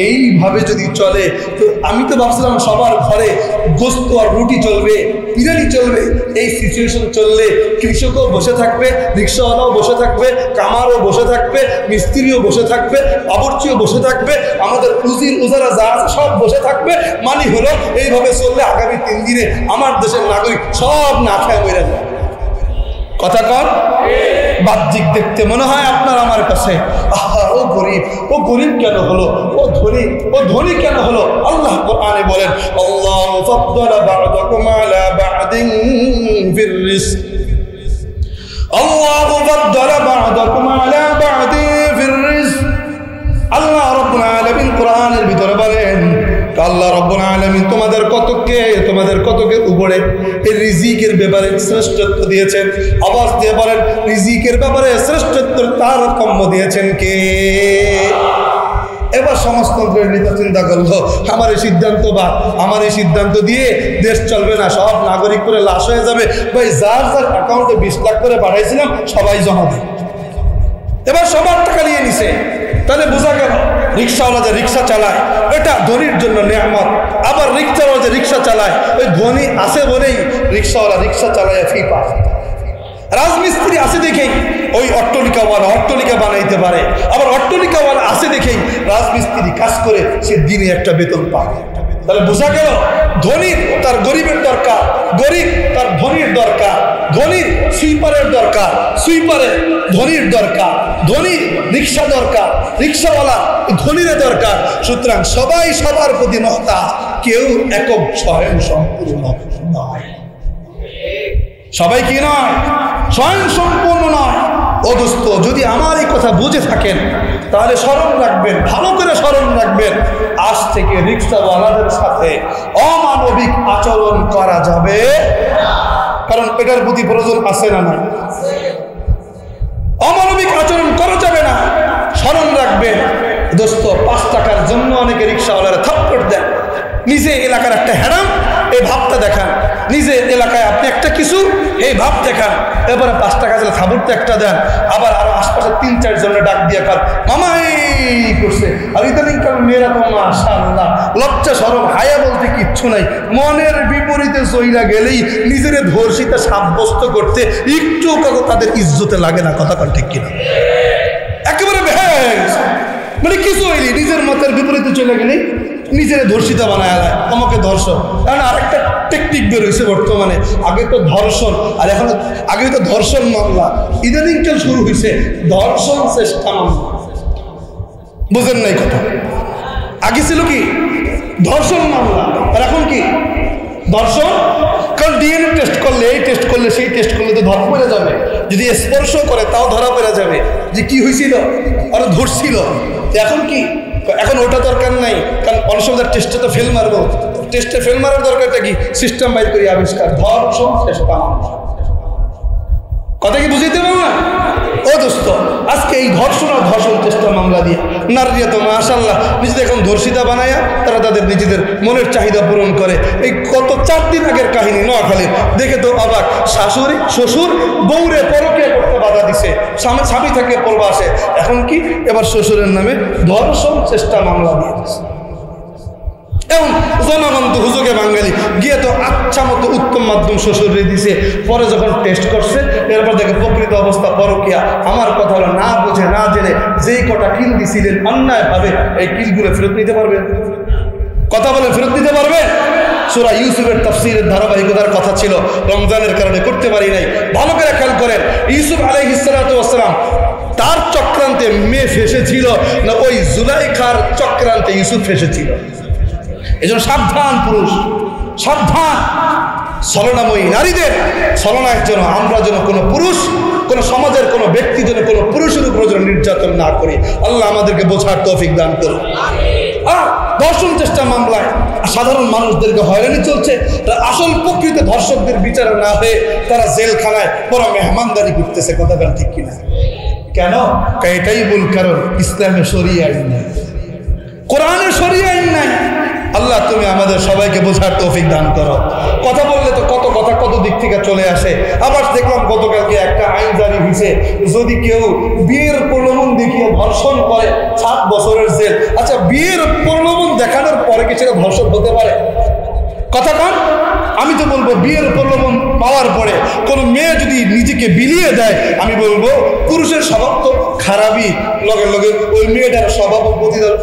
এইভাবে যদি চলে তো আমি তো ভাবছিলাম সবার ঘরে গোস্ত আর রুটি চলবে, বিরিয়ানি চলবে। এই সিচুয়েশন চললে কৃষকও বসে থাকবে, রিক্সাওয়ালাও বসে থাকবে, কামারও বসে থাকবে, মিস্ত্রিও বসে থাকবে, বাবুর্চিও বসে থাকবে, আমাদের উজির উজারা যা আছে সব বসে থাকবে। মানে হলো এইভাবে চললে আগামী 3 দিনে আমার দেশের নাগরিক সব না খেয়ে মরে যাবে। কথা কর, বাহ্যিক দেখতে মনে হয় আপনার আমার কাছে আহা ও গরিব, ও গরিব কেন হলো, ও ধনী কেন হলো? আল্লাহ কোরআনে বলেন আল্লাহু ফাদ্দালা বা'দাকুম আলা বা'দিন ফির রিজক, আল্লাহু ফাদ্দালা বা'দাকুম আলা বা'দিন ফির রিজক। আল্লাহ রাব্বুল আলামিন কোরআনের ভিতরে বলেন, আল্লাহ রাব্বুল আলামিন আলামিন তোমাদের কতকের উপরে এই রিজিকের ব্যাপারে শ্রেষ্ঠত্ব দিয়েছেন। আওয়াজ দিয়ে বলেন, রিজিকের ব্যাপারে শ্রেষ্ঠত্ব তারতম্য দিয়েছেন কে? এবার সমাজতন্ত্রের নেতা চিন্তা করলো, আমার এই সিদ্ধান্ত দিয়ে দেশ চলবে না, সব নাগরিক করে লাশ হয়ে যাবে। ভাই, যার অ্যাকাউন্টে 20 লাখ করে পাঠাইছিলাম সবাই জমা দেয়। এবার সবার টাকা নিয়ে নিছে। তাহলে বোঝা গেল রিক্সাওয়ালা যে রিক্সা চালায় এটা ধনীর জন্য নেয়ামত, আবার রিক্সাওয়ালা যে রিক্সা চালায় ওই ধনী আছে বলেই রিক্সাওয়ালা রিক্সা চালায় ফি পায়। রাজমিস্ত্রি আছে দেখেই ওই অট্টলিকাওয়ালা অট্টলিকা বানাইতে পারে, আবার অট্টলিকাওয়ালা আছে দেখেই রাজমিস্ত্রি কাজ করে সে দিনে একটা বেতন পায়। তাহলে বোঝা গেল ধনীর তার গরিবের দরকার, গরিব তার ধনীর দরকার, ধনীর সুইপারের দরকার, সুইপারের ধনীর দরকার, ধনীর রিক্সা দরকার, রিক্সাওয়ালা ধনীর দরকার। সুতরাং সবাই সবার প্রতি মহতাজ, কেউ একক স্বয়ং সম্পূর্ণ নয়। সবাই কি নয়? স্বয়ং সম্পূর্ণ নয়। ও দোস্ত, যদি আমার এই কথা বুঝে থাকেন তাহলে স্মরণ রাখবেন, ভালো করে স্মরণ রাখবেন, আজ থেকে রিক্সাওয়ালাদের সাথে অমানবিক আচরণ করা যাবে। কারণ এটার প্রতি প্রয়োজন আছে না নাই? অমানবিক আচরণ করা যাবে না। স্মরণ রাখবেন দোস্ত, 5 টাকার জন্য অনেকে রিক্সাওয়ালারা থাপ্পড় দেন। নিজে এলাকার একটা হ্যারাম এই ভাবটা দেখান, নিজের এলাকায় আপনি একটা কিছু এই ভাব দেখান, এবারে 5 টাকা দিলে থাবুরটা একটা দেন, আবার আরো আশপাশে 3-4 জনের ডাক দিয়ে খান মামা এই করছে। আর ইদানিং কারণ মেয়েরা তো মাশাআল্লাহ লজ্জা শরম হায়া বলতে কিচ্ছু নাই, মনের বিপরীতে চইলা গেলেই নিজের ধর্ষিতা সাব্যস্ত করতে একটু কাকু তাদের ইজ্জতে লাগে না। কথা ঠিক কিনা? একেবারে মানে কিছু হইলি নিজের মতের বিপরীতে চলে গেলেই নিজের ধর্ষিতা বানায় আলায় আমাকে ধর্ষণ। কারণ আরেকটা টেকনিক বের হয়েছে বর্তমানে, আগে তো ধর্ষণ আর এখন আগে তো ধর্ষণ মামলা, ইদানিংকাল শুরু হয়েছে ধর্ষণ চেষ্টা মামলা। বুঝেন নাই কথা? আগে ছিল কি ধর্ষণ মামলা, আর এখন কি ধর্ষণ। কারণ ডিএনএ টেস্ট করলে, এই টেস্ট করলে, সেই টেস্ট করলে তো ধরা পড়ে যাবে, যদি স্পর্শ করে তাও ধরা পড়ে যাবে যে কি হয়েছিল, আর ধরছিল। এখন কি, এখন ওটা দরকার নাই, কারণ অনেক সময় টেস্টে তো ফেল মারবো, টেস্টে ফেল মারার দরকারটা কি, সিস্টেম বাইর করি আবিষ্কার ধর্ষণ চেষ্টা মামলা। কথা কি বুঝাইতে পারবো না? ও দোস্ত, আজকে এই ধর্ষণ আর ধর্ষণ চেষ্টা মামলা দিয়ে নারীরা তো মাশাআল্লাহ নিজেদের এখন ধর্ষিতা বানায়া তারা তাদের নিজেদের মনের চাহিদা পূরণ করে। এই গত 4 দিন আগের কাহিনী নোয়াখালীর, দেখে তো অবাক, শাশুড়ি শ্বশুর বউরে পরকীয়া করতে বাধা দিছে, স্বামী থেকে পড়বা আসে, এখন কি এবার শ্বশুরের নামে ধর্ষণ চেষ্টা মামলা দিয়ে দিচ্ছে। এবং জনগণ তো হুজুগে বাঙালি গিয়ে তো আচ্ছা মতো উত্তম মাধ্যম শ্বশুরে দিছে, পরে যখন টেস্ট করছে এরপর দেখে প্রকৃত অবস্থা পরকীয়া। আমার কথা হলো, না বুঝে না জেনে যেই কটা কিল দিছিলেন অন্যায়ভাবে, এই কিলগুলো ফেরত নিতে পারবে? কথা বলে ফেরত নিতে পারবে? সূরা ইউসুফের তাফসীরের ধারাবাহিকতার কথা ছিল, রমজানের কারণে করতে পারি নাই। ভালো করে খেয়াল করেন, ইউসুফ আলাইহিস সালাতু ওয়াস সালাম তার চক্রান্তে মেয়ে ফেসেছিল না ওই জুলাইখার চক্রান্তে ইউসুফ ফেসেছিল? এজন্য সাবধান পুরুষ, সাবধান ছলনাময়ী নারীদের ছলনার জন্য আমরা যেন কোনো পুরুষ, কোনো সমাজের কোনো ব্যক্তি যেন কোনো পুরুষের উপর যেন নির্যাতন না করি। আল্লাহ আমাদেরকে বোঝার তৌফিক দান করুন। আর ধর্ষণ চেষ্টা মামলায় সাধারণ মানুষদেরকে হয়রানি চলছে, আসল প্রকৃত ধর্ষকদের বিচার না হয়ে তারা জেলখানায় বড় মেহমানদারি করতেছে। কথা বলেন ঠিক কিনা? কেন? এটাই মূল কারণ, ইসলামে শরিয়া আইন নাই, কোরআনে শরিয়া আইন নাই। আল্লাহ তুমি আমাদের সবাইকে বোঝার তৌফিক দান করো। কথা বললে তো কত কথা কত দিক থেকে চলে আসে। আবার দেখলাম গতকালকে একটা আইন জারি হয়েছে, যদি কেউ বিয়ের প্রলোভন দেখিয়ে ধর্ষণ করে 7 বছরের জেল। আচ্ছা, বিয়ের প্রলোভন দেখানোর পরে কি সেটা ধর্ষণ হতে পারে? কথা কন। আমি তো বলবো বিয়ের প্রলোভন পাওয়ার পরে কোনো মেয়ে যদি নিজেকে বিলিয়ে দেয়, আমি বলবো পুরুষের স্বভাব তো খারাপই, লগে লগে ওই মেয়েটার স্বভাব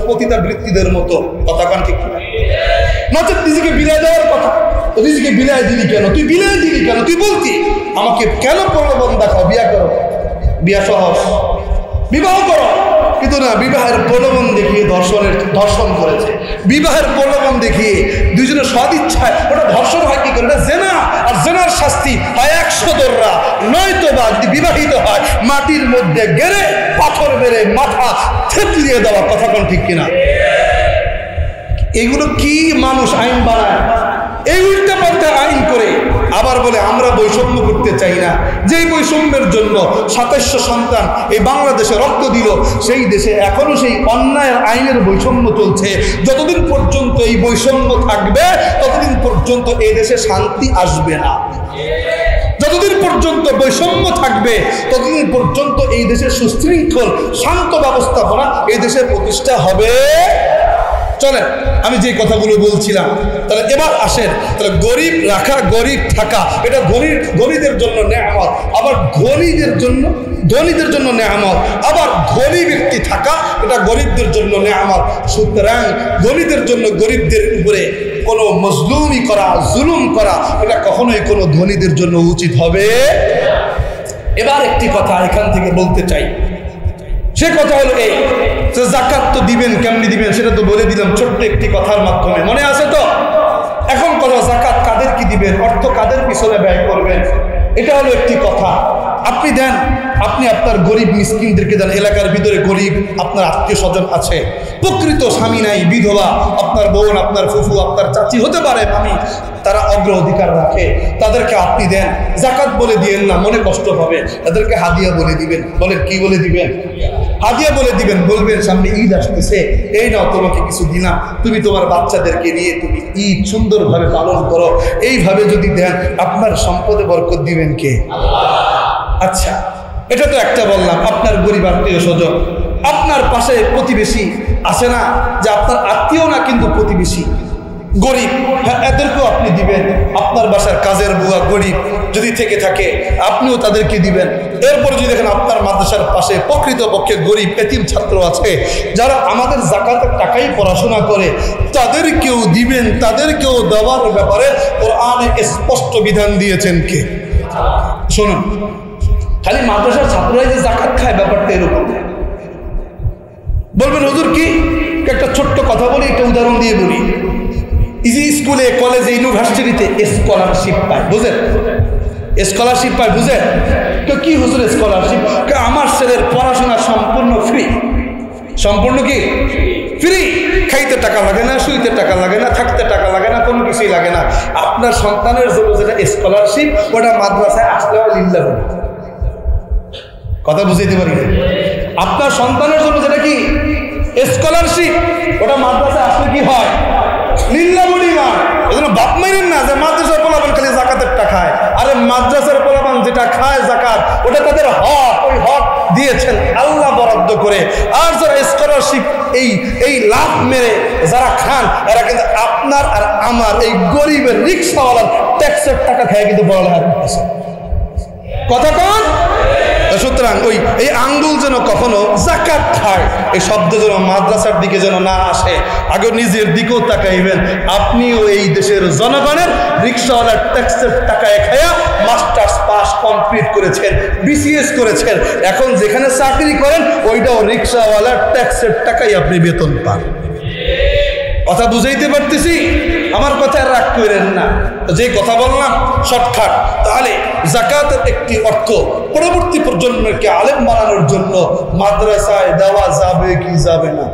পতিতা বৃত্তিদের মতো। কথা কন ঠিক না? নচেত নিজেকে বিলিয়ে দেওয়ার কথা, নিজেকে বিলিয়ে দিলি কেন? তুই বিলিয়ে দিলি কেন? তুই বলতি আমাকে কেন প্রলোভন দেখাও, বিয়া করো, বিয়া সহজ, বিবাহ করো। কিন্তু না, বিবাহের প্রলোভন দেখিয়ে ধর্ষণ করেছে। বিবাহের প্রলোভন দেখিয়ে দুইজনের সদিচ্ছায় ওটা ধর্ষণ হয় কি করে? এটা জেনা, আর জেনার শাস্তি হয় 100 দররা, নয়তো বা যদি বিবাহিত হয় মাটির মধ্যে গেড়ে পাথর মেরে মাথা থেতলিয়ে দেওয়া। কথা কোন ঠিক কিনা? এগুলো কি মানুষ আইন বানায়, এই উল্টা পাল্টা আইন করে আবার বলে আমরা বৈষম্য করতে চাই না। যেই বৈষম্যের জন্য 2700 সন্তান এই বাংলাদেশে রক্ত দিল, সেই দেশে এখনো সেই অন্যায়ের আইনের বৈষম্য চলছে। যতদিন পর্যন্ত এই বৈষম্য থাকবে ততদিন পর্যন্ত এই দেশে শান্তি আসবে না। যতদিন পর্যন্ত বৈষম্য থাকবে ততদিন পর্যন্ত এই দেশের সুশৃঙ্খল শান্ত ব্যবস্থাপনা এই দেশে প্রতিষ্ঠা হবে। চলেন আমি যে কথাগুলো বলছিলাম, তাহলে এবার আসেন, তাহলে গরিব রাখা গরিব থাকা এটা ধনীদের জন্য নেয়ামত, আবার ধনীদের জন্য নেয়ামত, আবার ধনী ব্যক্তি থাকা এটা গরিবদের জন্য নেয়ামত। সুতরাং ধনীদের জন্য গরিবদের উপরে কোনো মজলুমি করা, জুলুম করা এটা কখনোই কোনো ধনীদের জন্য উচিত হবে। এবার একটি কথা এখান থেকে বলতে চাই, সে কথা হলো এই যে যাকাত তো দিবেন, কেমনি দিবেন সেটা তো বলে দিলাম ছোট্ট একটি কথার মাধ্যমে, মনে আছে তো? এখন কথা যাকাত কাদের কি দিবেন, অর্থ কাদের পিছনে ব্যয় করবেন, এটা হলো একটি কথা। আপনি দেন, আপনি আপনার গরিব মিসকিনদেরকে দেন। এলাকার ভিতরে গরিব আপনার আত্মীয় স্বজন আছে, প্রকৃত স্বামী নাই, বিধবা, আপনার বোন, আপনার ফুফু, আপনার চাচি হতে পারে আমি, তারা অগ্রাধিকার রাখে, তাদেরকে আপনি দেন। যাকাত বলে দিয়েন না, মনে কষ্ট হবে, তাদেরকে হাদিয়া বলে দিবেন। বলেন কি বলে দিবেন? হাদিয়া বলে দিবেন। বলবেন সামনে ঈদ আসতেছে, এই নাও তোমাকে কিছু দিলাম, তুমি তোমার বাচ্চাদেরকে নিয়ে তুমি ঈদ সুন্দরভাবে পালন করো। এইভাবে যদি দেন আপনার সম্পদে বরকত দিবেন কে? আচ্ছা, এটা তো একটা বললাম আপনার গরিব আত্মীয় স্বজন। আপনার পাশে প্রতিবেশী আছে না, যে আপনার আত্মীয় না কিন্তু প্রতিবেশী গরিব, হ্যাঁ এদেরকেও আপনি দিবেন। আপনার বাসার কাজের বুয়া গরিব যদি থেকে থাকে আপনিও তাদেরকে দিবেন। এরপরে যদি দেখেন আপনার মাদ্রাসার পাশে প্রকৃতপক্ষে গরিব এতিম ছাত্র আছে, যারা আমাদের যাকাতের টাকাই পড়াশোনা করে, তাদেরকেও দিবেন। তাদেরকেও দেওয়ার ব্যাপারে কোরআনে স্পষ্ট বিধান দিয়েছেন কে? শুনুন, খালি মাদ্রাসার ছাত্ররাই যে যাকাত খায় ব্যাপারটা এরকম। বলবেন হুজুর কি? একটা ছোট্ট কথা বলি, একটা উদাহরণ দিয়ে বলি। স্কুলে, কলেজে, ইউনিভার্সিটিতে স্কলারশিপ পায়, বুঝেন? স্কলারশিপ পায়, বুঝেন? তো কি হুজুর স্কলারশিপ? আমার ছেলের পড়াশোনা সম্পূর্ণ ফ্রি। সম্পূর্ণ কি ফ্রি? খাইতে টাকা লাগে না, শুইতে টাকা লাগে না, থাকতে টাকা লাগে না, কোনো কিছুই লাগে না। আপনার সন্তানের জন্য যেটা স্কলারশিপ, ওটা মাদ্রাসায় আসলে লিল্লাহ। কথা বুঝাইতে পারি? আপনার সন্তানের জন্য যেটা কি স্কলারশিপ, ওটা মাদ্রাসায় আসলে কি হয়? লিল্লাহ বলিমা। এজন্য বাপ মাইনেন না যে মাদ্রাসার পোলাপান খালি যাকাতের টাকা খায়। আরে মাদ্রাসার পোলাপান যেটা খায় যাকাত, ওটা তাদের হক, ওই হক দিয়েছেন আল্লাহ বরাদ্দ করে। আর যারা স্কলারশিপ এই লাভ মেরে যারা খান, এরা কিন্তু আপনার আর আমার এই গরিবের রিক্সাওয়ালার ট্যাক্সের টাকা খায় কিন্তু পড়ালেখা করতেছে। কথা কন? সুতরাং এই আঙ্গুল যেন কখনো যাকাত খায়, এই শব্দ যেন মাদ্রাসার দিকে যেন না আসে। আগে নিজের দিকেও তাকাইবেন। আপনিও এই দেশের জনগণের রিক্সাওয়ালার ট্যাক্সের টাকায় খায়া মাস্টার্স পাস কমপ্লিট করেছেন, বিসিএস করেছেন, এখন যেখানে চাকরি করেন ওইটাও রিক্সাওয়ালার ট্যাক্সের টাকাই আপনি বেতন পান। কথা বুঝাইতে পারতেছি? আমার কথা রাগ করেন না। যে কথা বললাম শর্টকাট। তাহলে যাকাতের একটি অর্থ পরবর্তী প্রজন্মকে আলেম বানানোর জন্য মাদ্রাসায় দেওয়া যাবে কি যাবে না?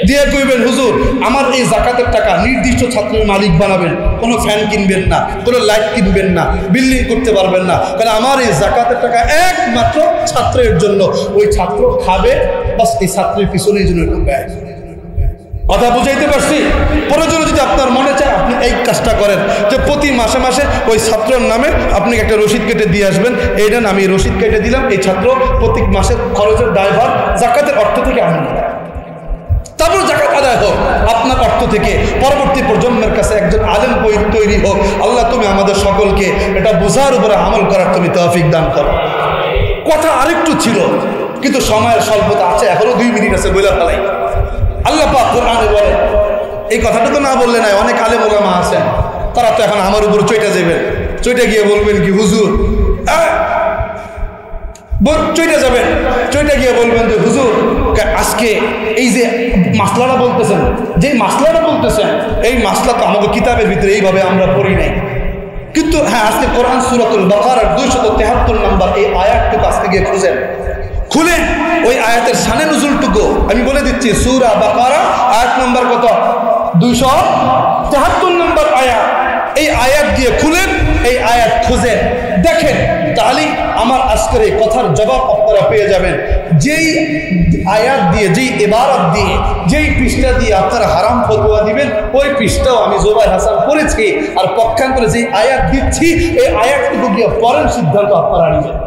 দিয়ে কইবেন হুজুর আমার এই যাকাতের টাকা নির্দিষ্ট ছাত্রের মালিক বানাবেন, কোনো ফ্যান কিনবেন না, কোনো লাইট কিনবেন না, বিল্ডিং করতে পারবেন না, কারণ আমার এই যাকাতের টাকা একমাত্র ছাত্রের জন্য। ওই ছাত্র খাবে, বাস এই ছাত্রের পিছনের জন্য ব্যয়। কথা বুঝাইতে পারছি? প্রয়োজন যদি আপনার মনে চায় আপনি এই কাজটা করেন যে প্রতি মাসে মাসে ওই ছাত্রের নামে আপনি একটা রসিদ কেটে দিয়ে আসবেন। এইটা আমি রসিদ কেটে দিলাম, এই ছাত্র প্রতি মাসের খরচের দায়ভার যাকাতের অর্থ থেকে আনবেন। তারপর যাকাত আদায় হোক আপনার অর্থ থেকে, পরবর্তী প্রজন্মের কাছে একজন আলেম তৈরি হোক। আল্লাহ তুমি আমাদের সকলকে এটা বোঝার উপরে আমল করার তুমি তৌফিক দান করো। কথা আরেকটু ছিল কিন্তু সময়ের স্বল্পতা আছে, এখনো 2 মিনিট আছে, বলে ফেলাই। আল্লাহ পাক কোরআনে বলে, এই কথাটা তো না বললে নাই, অনেক আলেম ওলামা আছেন, তারা তো এখন আমার উপর চইটা যাবেন। চইটা গিয়ে বলবেন কি হুজুর, চইটা যাবেন, চইটা গিয়ে বলবেন যে হুজুর আজকে এই যে মাসলাটা বলতেছেন, যে মাসলাটা বলতেছেন এই মাসলা তো আমাদের কিতাবের ভিতরে এইভাবে আমরা পড়ি নাই। কিন্তু হ্যাঁ, আজকে কোরআন সূরাতুল বাকারার 273 নম্বর এই আয়াতটুকু আজকে গিয়ে খুঁজেন, খুলেন ওই আয়াতের শানে নুজুলটুকু আমি বলে দিচ্ছি। সূরা বাকারা আয়াত নম্বর কত? 273 নম্বর আয়াত। এই আয়াত দিয়ে খুলেন, এই আয়াত খুঁজে দেখেন, তাহলে আমার আজকের এই কথার জবাব আপনারা পেয়ে যাবেন। যেই আয়াত দিয়ে, যেই ইবারত দিয়ে, যেই পৃষ্ঠা দিয়ে আপনারা হারাম ফতোয়া দিবেন, ওই পৃষ্ঠাও আমি জুবাইর হাসান পড়েছি। আর পক্ষান্তরে যেই আয়াত দিচ্ছি, এই আয়াতটুকু দিয়ে পরের সিদ্ধান্ত আপনারা নেবেন।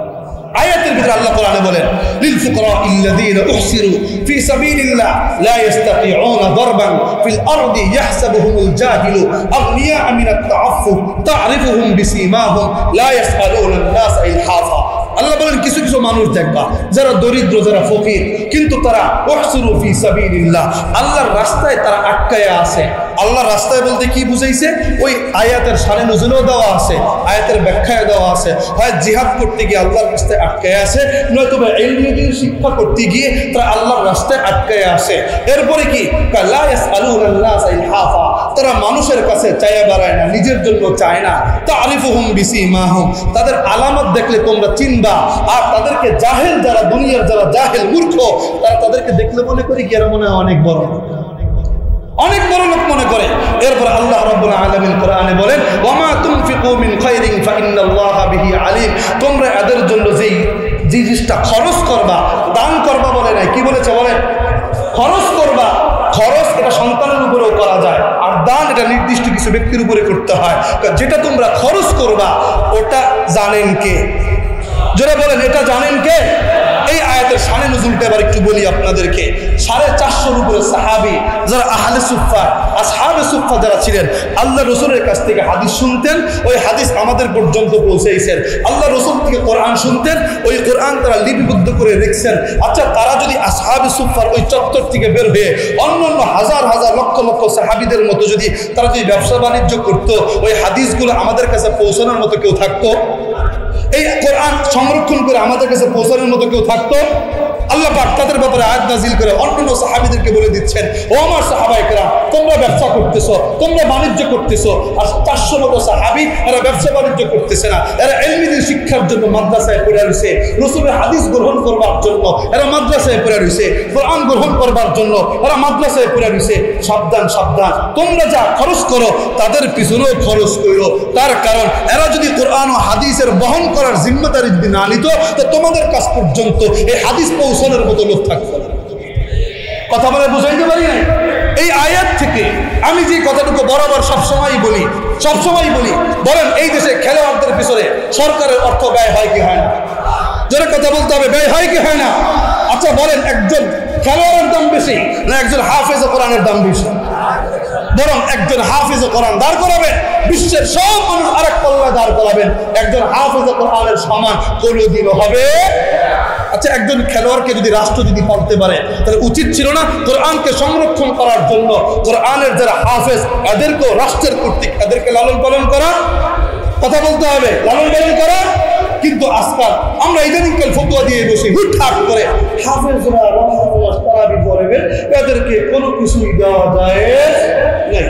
আয়াতের ভিতরে আল্লাহ কোরআনে বলেন, লিল ফুকারাইল্লাযীনা উহসিরু ফি সাবিলিল্লাহ লা ইস্তাতিউনা দারবান ফিল আরদি ইয়াহসাবুহুমুল জাহিলু আগনিয়া মিনাত তাআফফুফ তা'রিফুহুম বিসীমাহুম লা ইয়াসআলুনা আন-নাসা ইলহাফা। আল্লাহ বলেন কিছু কিছু মানুষ দেখবা যারা দরিদ্র, যারা ফকির, কিন্তু তারা উহসিরু ফি সাবিলিল্লাহ, আল্লাহর রাস্তায় তারা আটকায়া আছে। আল্লাহর রাস্তায় বলতে কি বুঝাইছে? ওই আয়াতের শানে নুজুলও দেওয়া আছে, আয়াতের ব্যাখ্যায় দেওয়া আছে। হয় জিহাদ করতে গিয়ে আল্লাহর রাস্তায় আটকায় আছে, নয়তো ইলমি দ্বীন শিক্ষা করতে গিয়ে তারা আল্লাহর রাস্তায় আটকায় আছে। এরপরে কি? লা ইয়াসআলুনা আন-নাসা ইলহাফা, তারা মানুষের কাছে চাইয়া বেড়ায় না, নিজের জন্য চায় না। তা'রিফুহুম বিসীমাহুম, তাদের আলামত দেখলে তোমরা চিনবা। আর তাদেরকে জাহেল, যারা দুনিয়ার যারা জাহেল মূর্খ, তারা তাদেরকে দেখলে মনে করি কি এরা মনে হয় অনেক বড়, অনেক বড় লোক মনে করে। এরপর আল্লাহ রাব্বুল আলামিন কোরআনে বলেন, ওয়ামা তুনফিকু মিন খায়রিন ফাইন্নাল্লাহা বিহি আলিম, তোমরা এদের জন্য যেই জিনিসটা খরচ করবা, দান করবা বলে নাই, কি বলেছে বলেন? খরচ করবা। খরচ এটা সন্তানের উপরেও করা যায়, আর দান এটা নির্দিষ্ট কিছু ব্যক্তির উপরে করতে হয়। যেটা তোমরা খরচ করবা ওটা জানেন কে? যারা বলেন এটা জানেন কে? এই আয়াতের শানে নুজুলটা এবার একটু বলি আপনাদেরকে। 450 উপরে সাহাবী যারা আহলে সুফফা, আসহাবে সুফফা যারা ছিলেন, আল্লাহ রসুলের কাছ থেকে হাদিস শুনতেন, ওই হাদিস আমাদের পর্যন্ত পৌঁছেছেন। আল্লাহ রসুল থেকে কোরআন শুনতেন, ওই কোরআন তারা লিপিবদ্ধ করে রেখেছেন। আচ্ছা, তারা যদি আসহাবে সুফফার ওই চত্বর থেকে বের হয়ে অন্য অন্য হাজার হাজার লক্ষ লক্ষ সাহাবীদের মতো যদি তারা যদি ব্যবসা বাণিজ্য করতো, ওই হাদিসগুলো আমাদের কাছে পৌঁছানোর মতো কেউ থাকতো? এই কোরআন সংরক্ষণ করে আমাদের কাছে পৌঁছানোর মতো কেউ থাকতো? আল্লাহ পাক তাদের ব্যাপারে আয়াত নাযিল করে অন্যান্য সাহাবীদেরকে বলে দিচ্ছেন, ও আমার সাহাবায়ে কেরাম, তোমরা ব্যবসা করতেছো, তোমরা বাণিজ্য করতেছো। আর 400 মতো সাহাবী এরা ব্যবসা বাণিজ্য করতেছে না, এরা ইলমি দ্বীন শিক্ষার জন্য মাদ্রাসায় পড়ে রয়েছে, রাসূলের হাদিস গ্রহণ করবার জন্য এরা মাদ্রাসায় পড়ে রয়েছে, কোরআন গ্রহণ করবার জন্য এরা মাদ্রাসায় পড়ে রয়েছে। সাবধান সাবধান, তোমরা যা খরচ করো তাদের পিছনেও খরচ করো। তার কারণ এরা যদি কোরআন ও হাদিসের বহন করার জিম্মেদারি যদি না নিত, তো তোমাদের কাছ পর্যন্ত এই হাদিস পৌঁছানোর মতো লোক থাকতো না। কথা বলে বুঝাইতে পারি না? এই আয়াত থেকে আমি যে কথাটুকু বরাবর সবসময়ই বলি, বলেন এই দেশে খেলোয়াড়দের পিছনে সরকারের অর্থ ব্যয় হয় কি হয় না? যারা কথা বলতে হবে, ব্যয় হয় কি হয় না? আচ্ছা বলেন, একজন খেলোয়াড়ের দাম বেশি না একজন হাফেজ কোরআনের দাম বেশি? বরং একজন হাফেজ কোরআন দাঁড় করাবেন, বিশ্বের সব মানুষ আরেক পাল্লায় দাঁড় করাবেন, একজন হাফেজ কোরআনের সমান কোনোদিনও হবে। আচ্ছা, একজন খেলোয়াড়কে যদি রাষ্ট্র যদি পালতে পারে, তাহলে উচিত ছিল না কোরআনকে সংরক্ষণ করার জন্য কোরআনের যারা হাফেজ এদেরকেও রাষ্ট্রের কর্তৃক এদেরকে লালন পালন করা? কথা বলতে হবে, লালন পালন করা। কিন্তু আজকাল আমরা ইদানিংকাল ফতোয়া দিয়ে বসি, হুটহাট করে হাফেজরা তারাবি পড়বেন, এদেরকে কোনো কিছুই দেওয়া যায় নাই।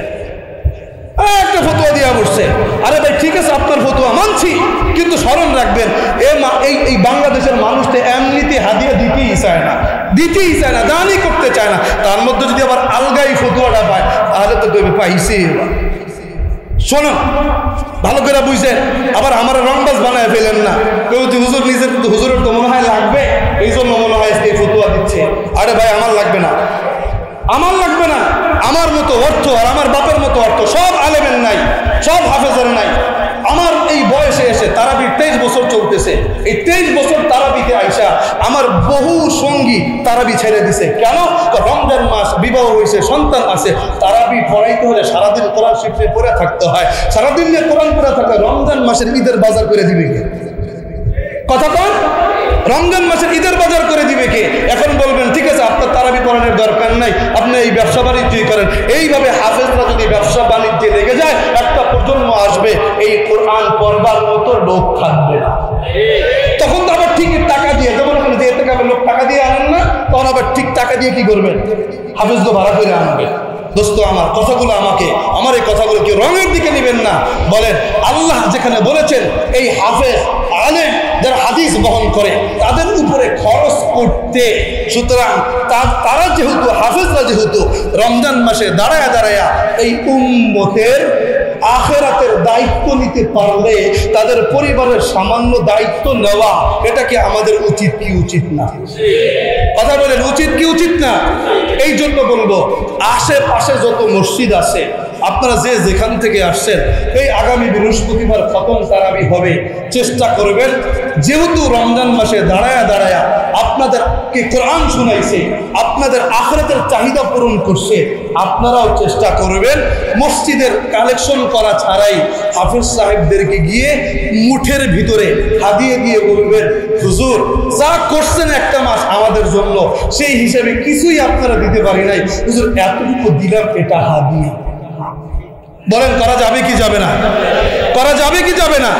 একটা ফতোয়া দিয়ে বসছে। আরে ভাই ঠিক আছে, আপনার ফতোয়া মানছি, কিন্তু স্মরণ রাখবেন এই বাংলাদেশের মানুষটা এমনিতে হাদিয়া দিতেই চায় না, দানই করতে চায় না। তার মধ্যে যদি আবার আলগাই ফতোয়াটা পায়, তাহলে তো দেবে পাইছে। শোনো, ভালো করে বুঝছেন, আবার আমার রংবাজ বানায় ফেলেন না। কেউ যদি হুজুর নিজের হুজুরের তো মনে হয় লাগবে, এই জন্য মনে হয় এই ফতোয়া দিচ্ছে। আরে ভাই আমার লাগবে না, আমার মতো অর্থ আর আমার বাপের মতো অর্থ সব আলেমের নাই, সব হাফেজের নাই। আমার এই বয়সে এসে তারাবি 23 বছর চলতেছে, এই 23 বছর তারাবিতে আইসা আমার বহু সঙ্গী তারাবি ছেড়ে দিছে। কেন? রমজান মাস, বিবাহ হয়েছে, সন্তান আছে, তারাবি পড়াইতে হলে সারাদিন কোরআন শিখতে পড়ে থাকতে হয়। সারাদিন নিয়ে কোরআন পড়ে থাকলে রমজান মাসের ঈদের বাজার করে দিবে কে? কথা কন, রমজান মাসের ঈদের বাজার করে দিবে কে? এখন বলবেন ঠিক আছে, আপনার তারাবি পড়ানোর দরকার নাই, আপনি এই ব্যবসা বাণিজ্যই করেন। এইভাবে হাফেজরা যদি ব্যবসা বাণিজ্যে লেগে যায়, একটা প্রজন্ম আসবে এই কোরআন পড়বার মতো লোক থাকবে না। তখন তো আবার ঠিক টাকা দিয়ে, যেমন যে থেকে লোক টাকা দিয়ে আনেন না, তখন আবার ঠিক টাকা দিয়ে কি করবেন? হাফেজকে ভাড়া করে আনবে। দোস্ত আমার কথাগুলো আমার এই কথাগুলো কি রঙের দিকে নেবেন না। বলেন আল্লাহ যেখানে বলেছেন এই হাফেজ আলেম যারা হাদিস বহন করে তাদের উপরে খরচ করতে। সুতরাং তারা যেহেতু হাফেজরা যেহেতু রমজান মাসে দাঁড়ায়া দাঁড়ায়া এই উম্মতের আখিরাতের দায়িত্ব নিতে পারলে তাদের পরিবারের সামান্য দায়িত্ব নেওয়া, এটা কি আমাদের উচিত কি উচিত না? কথা বলেন, উচিত কি উচিত না? এই জন্য বলবো, আশেপাশে যত মসজিদ আছে আপনারা যে যেখান থেকে আসছেন, এই আগামী বৃহস্পতিবার খতম তারাবি হবে, চেষ্টা করবেন যেহেতু রমজান মাসে দাঁড়ায়া দাঁড়ায়া আপনাদেরকে কোরআন শোনাইছে, আপনাদের আখিরাতের চাহিদা পূরণ করছে, আপনারাও চেষ্টা করবেন মসজিদের কালেকশন করা ছাড়াই হাফেজ সাহেবদেরকে গিয়ে মুঠের ভিতরে হাদিয়ে দিয়ে বলবেন, হুজুর যা করছেন একটা মাস আমাদের জন্য, সেই হিসেবে কিছুই আপনারা দিতে পারি নাই, হুজুর এতটুকু দিলাম, এটা হাদিয়া। বলেন করা যাবে কি যাবে না? করা যাবে কি যাবে না?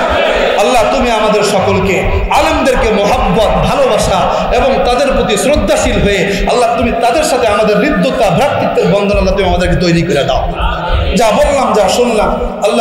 আল্লাহ তুমি আমাদের সকলকে আলেমদেরকে মোহাব্বত, ভালোবাসা এবং তাদের প্রতি শ্রদ্ধাশীল হয়ে আল্লাহ তুমি তাদের সাথে আমাদের হৃদ্যতা, ভ্রাতৃত্বের বন্ধন আল্লাহ তুমি আমাদেরকে তৈরি করে দাও। যা বললাম, যা শুনলাম, আল্লাহ